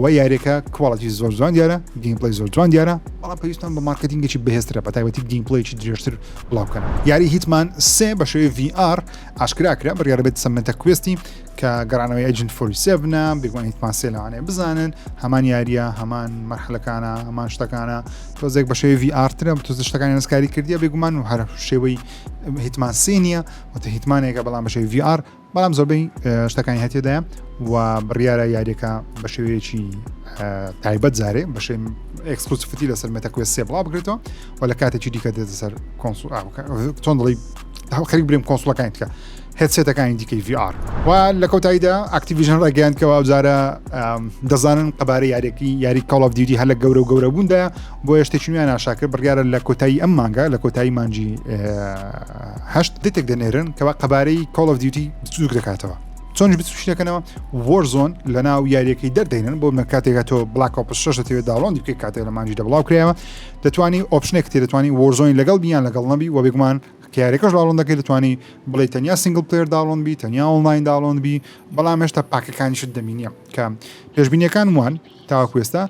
و یاریەکە کواڵەتی زۆر جوان دیارە گەیمپلەی زۆر جوان دیارە بەڵام پێویستان بە مارکتینگێکی بەهێزترە بە تایبەتی گەیمپلەیەکی درێژتر بڵاوکەنەوە یاری هیتمان 3 بە شێوەی VR ئاشکراکرا بڕیارە بێت سەمەتە کوێستی کە گەڕانەوەی ئەجنت 47 بێگومان هیتمان 3 لەوانەیە بزانن هەمان یاریە هەمان مەرحلەکانە هەمان شتەکانە تۆزێک بە شێوەی VR ترە تۆز شتەکانی نسکاری کردیە بێگومان و هەر شێوەی هیتمان 3 نییە وتە هیتمانێکە بەڵام بە شێوەی VR بەڵام زۆربەی شتەکانی هەتێدایە و بڕیارە یاریەکە بە شێوەیەکی تایبەت زارێ بە شێ ئەکسکلوسیڤیتی لەسەر مێتاکوێس 3 بڵاو بکرێتەوە و لە کاتێکی دیکە دێتە سەر کۆنسۆڵ چۆن دڵی خەریک بریم کۆنسۆڵەکانی تکە هێدسێتەکانی دیکەی VR و لە کۆتاییدا ئاکتیڤیژن ڕێگەیاندکەوە ئەوجارە دەزانن قەبارە یاری Call of Duty هەر لە گەورە بووندا بۆ شتێکی نوێیان ئاشاکرد بڕیارە لە کۆتایی ئەم مانگە لە کۆتایی مانجی 8 دێتێک دەنێرن کەوا قەبارەی Call of Duty سوک دەکاتەوە چۆنش بچشتەکەنەوە Warzone لە ناو یاریەکەی دەردەینن بۆ من کاتێکە تۆ Black Ops 6 دەتەوێت داڵۆندی بکەیت کاتێک لە مانجی دەبڵاو کرایەوە دەتوانی ئۆپشنێک تێ دەتوانی Warzone لەگەڵ بیان لەگەڵ نەبی و بێگومان کارێکەش داڵۆن دەکەی دەتوانی بڵێ تەنیا سینگل پلێر داڵۆن بی تەنیا ئۆنلاین داڵۆن بی بەڵام هێشتا پاکەکانیشت دەمینیە کە پێشبینیەکان وان تاوەکوێستا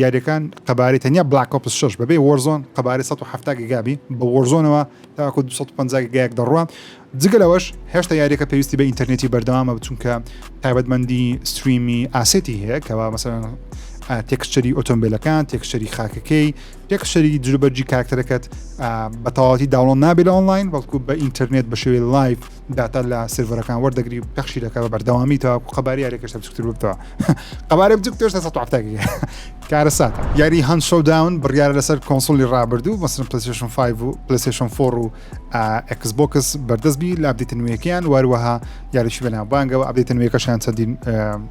یاریەکان قەبارەی تەنیا Black Ops 6 بەبێ Warzone قەبارەی 170 گیگابی بە Warzone-ەوە تاوەکو 250 گیگایەک دەڕوە جگە لەوەش هێشتا یاریەکە پێویستی بە ئینتەرنێتی بەردەوامە چونکە تایبەتمەندی ستریمی ئاسێتی هەیە کەوا مەسەڵەن تێکسچەری ئۆتۆمبیلەکان تێکسچەری خاکەکەی یەک شەریکی جلوبەرجی کاراکتەرەکەت بە تەواوەتی داوڵۆد نابێت لە ئۆنلاین بەڵکو بە ئینتەرنێت بە شێوەی لایڤ داتا لە سێڤەرەکان وەردەگری پەخشی دەکات بە بەردەوامی تەواو قەبارەی یاریەکەشتە بچووکتر بکەوە قەبارە بچووکتر 1970 کارە ساتە یاری هەند شۆداون بڕیارە لەسەر کۆنسۆلی ڕابردوو مەسەن پلەیستیشن 5 و پلەیستیشن 4 و ئەکسبۆکس بەردەستبی لە ئاپدەیتە نوێیەکیان وەروەها یاریشی بەناوبانگەوە ئاپدەیتە نوێیەکەشیان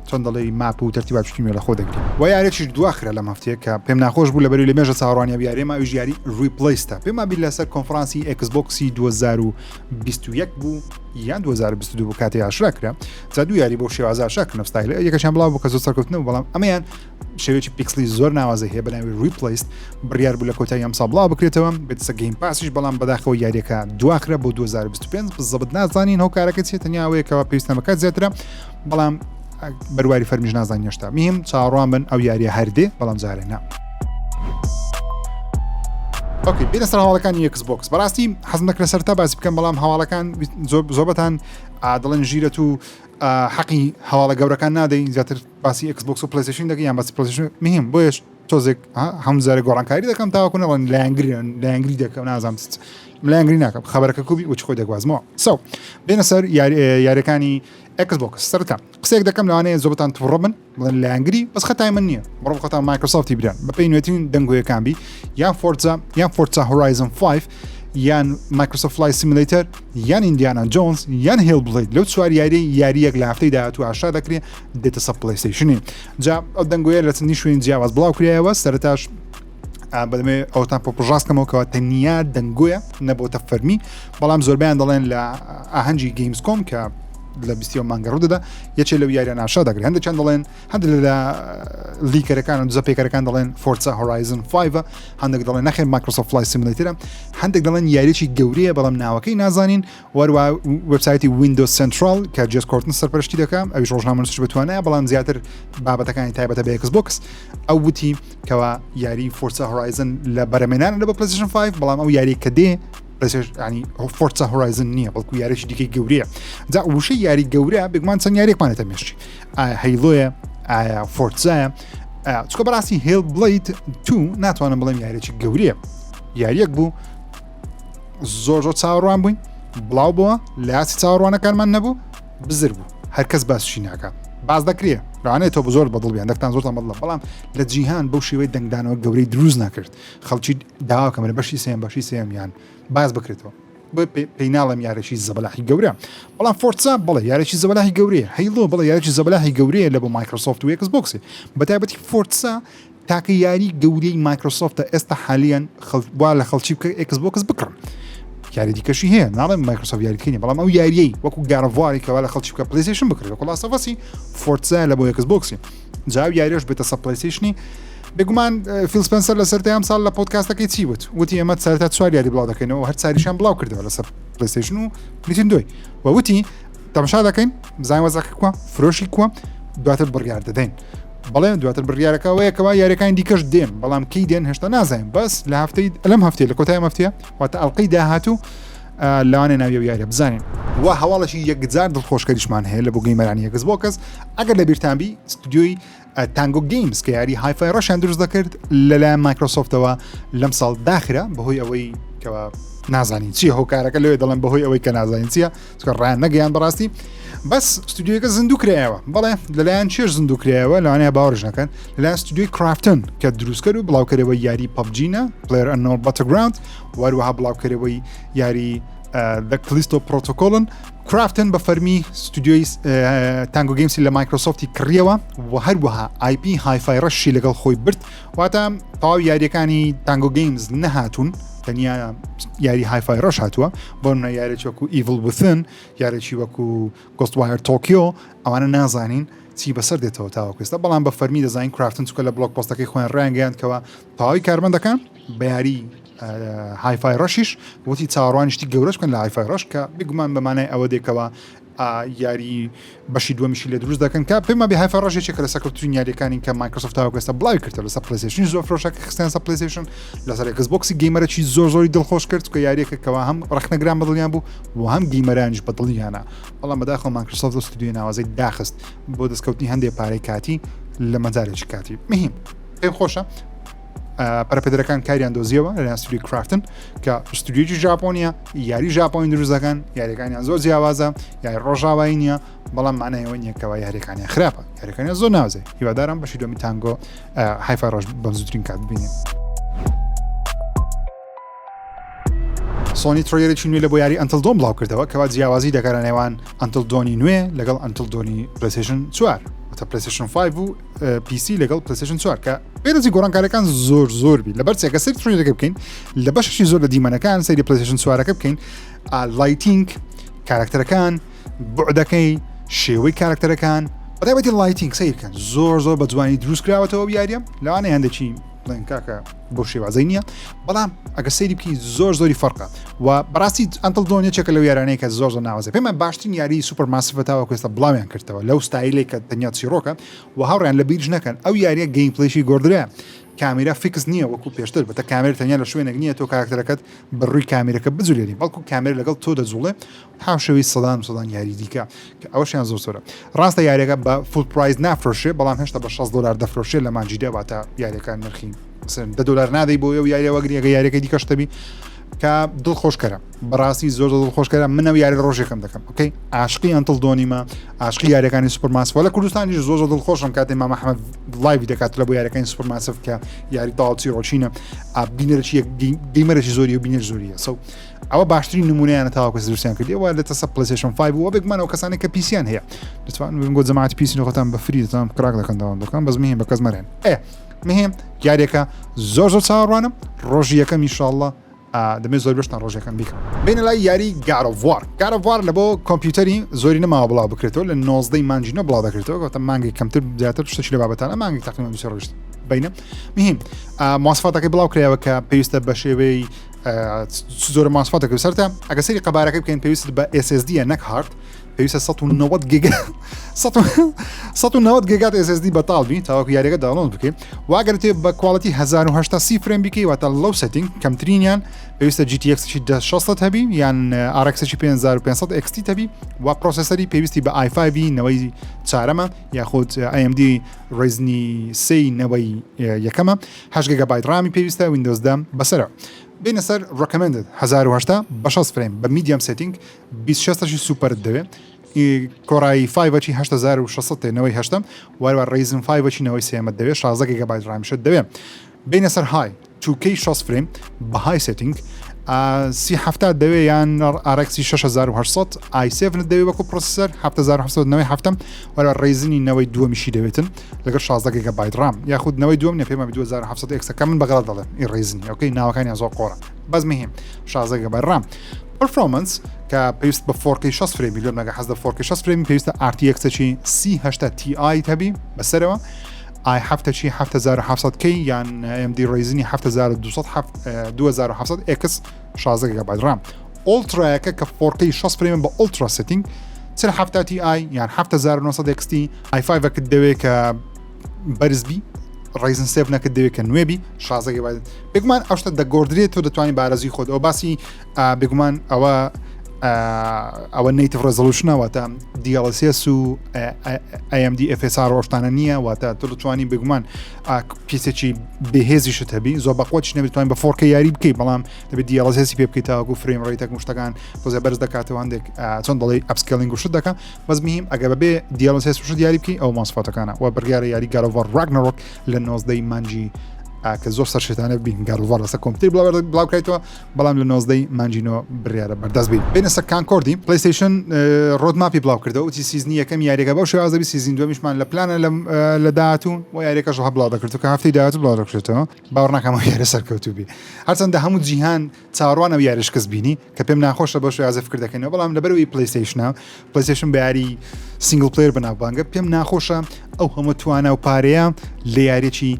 چەند دەڵێی ماپ و تەرتیبات شتیمێ لە خۆ دەگری و یاریێکیش دواخرە لەم هەفتەیە کە پێم ناخۆش بوو لەبەری لە مێژە چاوەڕوانیە یاریێمە ئەویش یاری ریپلیستا پێم وابی لەسەر کۆنفرانسی ئەکسبۆکسی 2021 بوو یان 2022 بوو کاتێ ئاشراکرا جا دوو یاری بۆ شێوازە ئاشراکردنە ستایل یەکەشیان بڵاو بوو کە زۆر سەرکەوتنەوە بەڵام ئەمەیان شێوەیەکی پیکسلی زۆر ناوازە هەیە بەناوی ریپلیست بڕیار بوو لە کۆتایی ئەمسا بڵاو بکرێتەوە بێتسە گەیم پاسیش بەڵام بەداخەوە یاریەکە دواخرە بۆ 2025 بزەبت نازانین هەو کارەکە چێتە تەنیاوەیەکەوە پێویستەمەکە زیاترە بەڵام بەرواری فەرمیش نازانین هێشتا میهم چاوەڕوان بن ئەو یاریە هەردێ بەڵام جارێ نا اوكي بين سر هواڵەکانی ئەکسبۆکس بەڕاستی حەزم دەکرێت سەرتا باسی بکەم بەڵام هەواڵەکان زۆربەتان دەڵێن ژیرەت و حەقی هەواڵە گەورەکان نادەین زیاتر باسی ئەکسبۆکس و پلەیستیشن دەکەین یان باسی پلەیستیشن مهم بۆیش تۆزێک هەمزارە گۆڕانکاری دەکەم تاواکو نەڵێن لایەنگری دەکەم نازانم لایەنگری ناکەم خەبەرەکە کوبی وچ خۆی دەگوازمەوە سو بێنە سەر یاریەکانی ئەکسبۆکس سەرتا قسێک دەکەم لەوانەیە زۆربەتان تووڕە بن بڵێن لایەنگری بەس خەتای من نییە بڕۆ خەتان مایکرۆسۆفتی بران بە پێی نوێترین دەنگۆیەکان بی یان فۆرتزا هۆرایزن 5 یان مایکرۆسۆفت فلای سیمولیتەر یان ئیندیانا جۆنز یان هێڵ بڵێید لەو چوار یاریەک لە هەفتەی داهاتوو ئاشا دەکرێت دێتە سەر پلەیستیشنی جا ئەو دەنگۆیە لە چەندی شوێن جیاواز بڵاو کراوە سەرەتاش بەدەمێ ئەوتان پۆپژاستکەمەوەکەوە تەنیا دەنگۆیە نەبۆتە فەرمی بەڵام زۆربیان دەڵێن لە ئاهەنگی گەیمز کۆم کە لە 20 مانگە ڕوودەدا یەکێ لەو یاریان ئاشا دەگرێت هەندێکیان دەڵێن هەندێک لە لیکەرەکان دزە پێکەرەکان دەڵێن فۆرتزا هۆرایزن 5 هەندێک دەڵێن نەخێر مایکرۆسۆفت فلای سیمولیتەرە هەندێک دەڵێن یاریێکی گەورەیە بەڵام ناوەکەی نازانین وەروە وێبسایتی ویندۆز سنترال کە جێس کۆرتن سەرپەرشتی دەکەم ئەویش ڕۆژنامە نووسش بتوانێت بەڵام زیاتر بابەتەکانی تایبەتە بە ئەکسبۆکس ئەو وتی کەوا یاری فۆرتزا هۆرایزن لە بەرەمێنانە لە بە پلەیستیشن 5 بەڵام ئەو یاری کە دێ ینی فۆرتزا هۆرایزن نییە بەڵکو یاریێکی دیکەی گەورەیە جا وشەی یاری گەورە بگومان چەند یاریێکمانێتە مێشتی ئایا هەیڵۆیە ئایا فۆرتزایە چکە بەڕاستی هێڵ بڵیت تو ناتوانم بڵێم یاریێکی گەورەیە یاریەک بوو زۆر چاوەڕوان بووین بڵاو بووە لە یاسی چاوەڕوانەکانمان نەبوو بزر بوو هەرکەس باسشی ناکات باز دەکرێت ڕانێت تۆ زۆر بەدڵبیان دەکتان زۆرتان بەدڵە بەڵام لە جیهان بەو شێوەی دەنگدانەوە گەورەی دروست ناکرد خەڵکی داواکەمە بەشی سێم یان باز بکرێتەوە بۆ پێیناڵم یارێکی زەبەلاحی گەورە بەڵام فۆرتزا بڵێ یارێکی زەبەلاحی گەورەیە هەیڵۆ بڵێ یارێکی زەبەلاحی گەورەیە لە بۆ مایکرۆسۆفت و ئەکسبۆکسی بەتایبەتی فۆرتزا تاکە یاری گەورەی مایکرۆسۆفتە ئێستا حالیان وا لە خەڵکی بکە ئەکسبۆکس بکڕن یاری دیکەشی هەیە ناڵێم مایکرۆسۆفت یاریکردنی بەڵام ئەو یاریەی وەکو گارەڤواری کەوا لە خەڵکی بکە پلەیستیشن بکرێت وەکو لاسەڤەسی فۆرتزا لە بۆ ئەکسبۆکسی جاو یاریش بێتە سەر پلەیستیشنی بگومان فیل سپەنسەر لە سەرەتای ئەم ساڵ لە پۆدکاستەکەی چی وت وتی ئێمە سەرەتا چوار یاری بڵاو دەکەینەوە هەر چاریشان بڵاو کردەوە لەسەر پلەیستیشن و پلیتین دوی وتی تەماشا دەکەین بزانین وەزەکە کووە فرۆشی کووە دواتر بڕیار دەدەین بەڵێ دواتر بڕیارەکەوەیەکەوە یاریەکانی دیکەش دێن بەڵام کەی دێن هێشتا نازانین بەس لە هەفتەی لەم هەفتەیە لە کۆتای هەفتەیە واتە ئەڵقەی داهاتوو لەوانێ ناوی یاریە بزانین وا هەواڵەشی یەکجار دڵخۆشکەریشمان هەیە لە بۆ گەیمەرانی ئەکسبۆکس ئەگەر لە بیرتانبی ستودیۆی تانگۆ گەیمز کە یاری هایفای ڕەشیان دروست دەکرد لەلایەن مایکرۆسۆفتەوە لەم ساڵ داخرا بەهۆی ئەوەی کەەوە نازانین چیە هۆکارەکە لەوێ دەڵێن بەهۆی ئەوەی کە نازانین چیە چکە ڕیان نەگەیان بەڕاستی بەس ستودیۆەکە زیندوو کرایەوە بەڵێ لەلایەن چێش زیندوو کرایەوە لەوانەیە باوەڕش نەکەن لەلایەن ستودیۆی کرافتن کە دروستکەر و بڵاوکەرەوەی یاری پەبجینە پلەیر ئەنۆن بەتەگراوند وەروەها بڵاوکەرەوەی یاری The Callisto Protocolن کرافتن بە فەرمی ستودیۆی تانگۆ گەیمسی لە مایکرۆسۆفتی کڕیەوە و هەروەها IP هایفای ڕەشی لەگەڵ خۆی برد واتە تەواو یاریەکانی تانگۆ گەیمز نەهاتوون تەنیا یاری هایفای ڕەش هاتووە بۆ منە یارێکی وەکو Evil Within یارێکی وەکو Ghostwire Tokyo ئەوانە نازانین چی بەسەر دێتەوە تاوەکوێستا بەڵام بە فەرمی دەزانین کرافتن چکە لە بلۆک پۆستەکەی خۆیان ڕیانگەیاندکەوە تەواوی کارمەندەکان بە یاری هایفای ڕەشیش وتی چاوەڕوانیشتی گەورەش بکەن لە هایفای ڕەش کە بگومان بەمانای ئەوە دێکەوە یاری بەشی دووەمیشی لێ دروست دەکەن کە پێم بێ هایفای ڕەشێکێکە لە سەرکەوتوی یاریەکانی کە مایکرۆسۆفت تاوەکوێستا بڵاوی کردەوە لەسەر پلەیستیشن زۆر فرۆشەکە خستیان سەر پلەیستیشن لەسەر ئەکسبۆکسی گەیمەرێکی زۆری دڵخۆش کرد کە یاریەکەکەوە هەم ڕەخنەگران بەدڵیان بوو و هەم گەیمەرانیش بەدڵیانە بەڵام بەداخەوە مایکرۆسۆفت ستودیۆی ناوازەی داخست بۆ دەستکەوتنی هەندێک پارەی کاتی لە مەجارێکی کاتی مهم پێم خۆشە پەرەپێدەرەکان کاریان دۆزیەوە لە ئەستوری کرافتن کە ئستودیۆی ژاپۆنیە یاری ژاپۆنی دروستەکان یاریەکانیان زۆر جیاوازە یاری ڕۆژاوایی نییە بەڵام مانایەوە نییەکەوە یاریەکانیان خراپە یاریەکانیان زۆر ناوزێ هیوادارم بەشی دومی تانگۆ هایفا ڕۆژ بەم زووترین کات ببینێ سۆنی ترۆیەرێکی نوێ لە بۆ یاری ئەنتل دۆن بڵاو کردەوە کەوا جیاوازی دەکارە نێوان ئەنتل دۆنی نوێ لەگەڵ ئەنتل دۆنی پلەیستیشن 4 پلەیستیشن 5 و PC لەگەڵ پلەیستیشن 4 کە بێرەزی گۆڕانکارەکان زۆر بی لەبەر چێکە سەری ترۆیەرەکە بکەین لە بەشێکی زۆر لە دیمەنەکان سەیری پلەیستیشن 4ەکە بکەین لایتینگ کارکتەرەکان بوعدەکەی شێوەی کارکتەرەکان بەتایبەتی لایتینگ سیرکەن زۆر بە جوانی دروست کراوەتەوە یاریە لەوانەیە هەندێکی بڵێن کاکە بۆ شێوازەی نییە بەڵام ئەگە سەیری بکەی زۆری فەرقە و بەڕاستی ئەنتل دۆنیە چێکە لەو یارانەیە کە زۆر ناوازە پێمە باشترین یاری سوپەر ماسیڤەتاوە کوێستە بڵاویان کردەوە لەو ستایلێک کە تەنیا چیرۆکە و هاوڕیان لە بیرش نەکەن ئەو یاریە گەیم پلەیشی گۆڕدرایە کامێرا فیکس نییە وەکو پێشتر بەتە کامێر تەنیا لە شوێنێک نییە تۆ کاراکتەرەکەت بڕووی کامێرەکە بجولێنی بەڵکو کامێر لەگەڵ تۆ دەجوڵێ هاوشەوی سەدان یاری دیکە کە ئەوەشیان زۆرە ڕاستە یاریەکە بە فول پرایز نافرۆشێ بەڵام هێشتا بە $6 دەفرۆشێ لە مانجیدا واتە یاریەکان نرخی $10 نادەی بۆ ئەو یاریە وەگریەکە یاریەکە دیکەشتەبی کە دڵخۆشکەرە بەڕاستی زۆر دڵخۆشکەرە منەوە یاری ڕۆژێکم دەکەم ئۆکەی عاشقی ئەنتل دۆنیمە عاشقی یاریەکانی سوپەر ماسیڤ لە کوردستانیش زۆر دڵخۆشم کاتێ مام ئەحمەد لایڤی دەکات لە بۆ یاریەکانی سوپەر ماسیڤ کە یاری تاڵچی ڕۆچینە بینەرێکی گەیمەرێکی زۆری و بینەر زۆریە سو ئەوە باشترین نمونەیانە تاواکە دروستیان کردیەوە لە تەسە پلەیستیشن 5 و بێگومانەوە کەسانێک کە پیسیان هەیە دەتوانن بۆ جەماعەتی پیسی خۆتان بە فری دەتوانن کراک دەکەن داوام دەکەن بەس مهم بە کەس مەرێن مهم یاریەکە زۆر چاوەڕوانم ڕۆژی یەکەم ئینشاءالله دەمێت زۆر بەشتان ڕۆژەکەم بیکەم بینە لای یاری گارۆڤوار لە بۆ کۆمپیوتەری زۆری نەماوە بڵاو بکرێتەوە لە 19 مانجینە بڵاو دەکرێتەوە کەواتە مانگی کەمتر زیاتر شتێکی لە بابەتانە مانگی تقریبا 2 ڕۆژ بینە مهم مواصفاتەکەی بڵاو کرایەوە کە پێویستە بە شێوەی زۆر مواصفاتەکە سەرتە ئەگە سەری قەبارەکە بکەین پێویست بە SSD نەک هارد پێویستە 190 گیگات SSD بەتاڵبی تاوەکو یاریەکە داڵۆن بکەین واگەر تێ بە کواڵەتی 1080 فرێم بکەی واتە لەو سەتینگ کەمترینیان پێویستە GTX 1060 هەبی یان RX 5500 XT هەبی و پرۆسەسەری پێویستی بە i5 نەوەی چارەمە یاخود AMD Ryzen 3 نەوەی یەکەمە 8 GB ڕامی پێویستە Windows 10 بەسەرە بینە سەر recommended 1080 بە 6 فریم بە medium setting 26 سوپەر دەوێت کۆڕایی 5 8600 نەوەی هەشتم واروا Ryzen 5 نەوەی سێمە دەوێت 16 GB ڕامیشت دەوێت بینە سەر های 2K 6 فریم بە های setting 370 دەوێت یان RX 6800 i7 دەوێت وەکو پرۆسەسەر 7700 نەوەی هەفتم واروا Ryzen نەوەی دووەمیشی دەوێتن لەگەڵ 16 GB ڕام یاخود نەوەی دووەم نەپێمە 2700 X کە من بەغەڵ دەڵێم ئی Ryzen ئۆکەی ناوەکانی زۆر قۆڕە بەس مهم 16 GB ڕام performance کە پێویست بە 4K 6 فریم میلیۆن مەگە حەز لە 4K 6 فریم پێویستە RTX 3080 Ti هەبی بەسەرەوە i7 7700K یان AMD Ryzen 7200 X 16 GB رام ئولترایەکە کە 4K 6 فریم بە ئولترا سیتینگ 70 Ti یان 7900 XT i5 دەوێت کە بەرزبی Ryzen 7 نەکە دەوێت کە نوێبی 16 GB بێگومان ئەو شتە دەگۆڕدرێت تۆ دەتوانانی بارەزی خۆت ئەو باسی بێگومان ئەوە native resolution واتە DLSS و AMD FSR ڕۆشتانە نییە واتە تۆ دەتوانی بێگومان پیسێکی بەهێزیشت هەبی زۆر بەقوتش نەبێت بە 4K یاری بکەیت بەڵام دەبێت DLSS پێ بکەیت تاوەکو فریم ڕێیتەک مشتەکان تۆزە بەرز دەکاتەوە هەندێک چۆن دەڵێ ئەپسکێلینگ وشت دەکە بەس مهم ئەگە بەبێ DLSS وشت یاری بکەی ئەو مواصفاتەکانە و بڕیارە یاری گارۆڤار راگنەرۆک لە 19 مانجی کە زۆر سەرشێتانە بین گارۆڤار لەسەر کۆمپیوتەر بڵاوکرێتەوە بەڵام لە 19 مانجینەوە بڕیارە بەردەست بین بینە سەر کانکۆردی پلەیستیشن ڕۆدماپی بڵاو کردەوە وتی سیزنی یەکەم یاریەکە بەو شێوازەبی سیزن دومیشمان لە پلانە لە داهاتوو و یاریەکەش بڵاو دەکرێتەوە کە هەفتەی داهاتوو بڵاو دەکرێتەوە باوەڕ ناکەمەوە یارە سەرکەوتوبی هەرچەندە هەموو جیهان چاوەڕوانە یاریش کەس بینی کە پێم ناخۆشە بەو شێوازە فکر دەکەینەوە بەڵام لەبەرەوەی پلەیستیشن بە یاری سینگل پلەیر بەناوبانگە پێم ناخۆشە ئەو هەموو توانە و پارەیە لە یاریەکی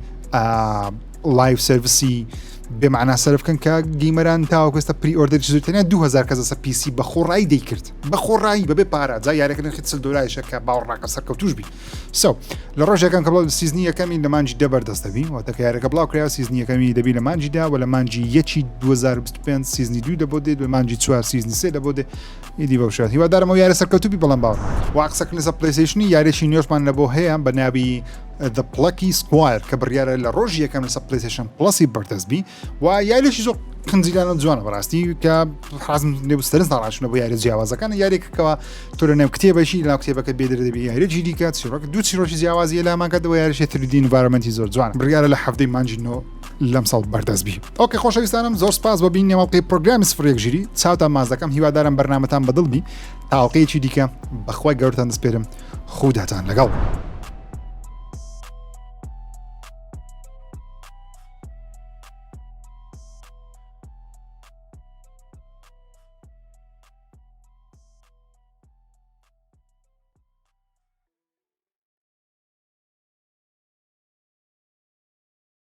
لایف سرویسی بێمعنا سەرفکەن کە گیمەران تاوەکوێستە پری ئۆردەری زووتێنە 2000 کەس لەسەر پیسی بە خۆڕایی دەیکرد بە خۆڕایی بەبێ پارە جا یاریەکەن $40 کە باوەڕاکە سەرکەوتوش بی لە ڕۆژێکەکان کە بڵاو سیزنی یەکەمی لە مانجی دەبەردەست دەبی واتە کە یاریەکە بڵاو کرایەوە سیزنی یەکەمی دەبی لە مانجیدا و لە مانجی 2025 سیزنی 2 دەبۆ دێت و مانجی 4 سیزنی 3 دەبۆ دێ ئیدی بەو شێوەیە هیوادارم ئەو یارە سەرکەوتوبی بەڵام باوەڕ واقعسەکردنی لەسەر پلەیستیشنی یاریەکی نوێژمان لەبۆ هەیە بە ناوی The Plucky Squire کە بڕیارە لە ڕۆژی یەکەم لەسەر PlayStation Plus بەردەستبی و یاریشی زۆر قنجیلانە جوانە بەڕاستی کە حازم لێبستەرس ناڕاشنە بۆ یاری جیاوازەکانە یارێکەکەەوە تۆ لە نێو کتێبەشی لەناو کتێبەکە بێدەبی یاریجی دیکات چیرۆکە دوو چیرۆکی جیاوازیە لاماکەتەوە یاریشی 3D environment زۆر جوان بڕیارە لە هەفتەی مانجینۆ لەم ساڵ بەردەستبی. ئۆکێ خۆشەویستانم زۆر سپاس بۆ بینی نێوەڵقەی پرۆگرامی سفرێک ژیری چاوتان ماز دەکەم هیوادارم بەرنامەتان بەدڵبی تاوەڵقەیەکی دیکە بەخوای گەورتان دەسپێرم خوداتان لەگەڵ.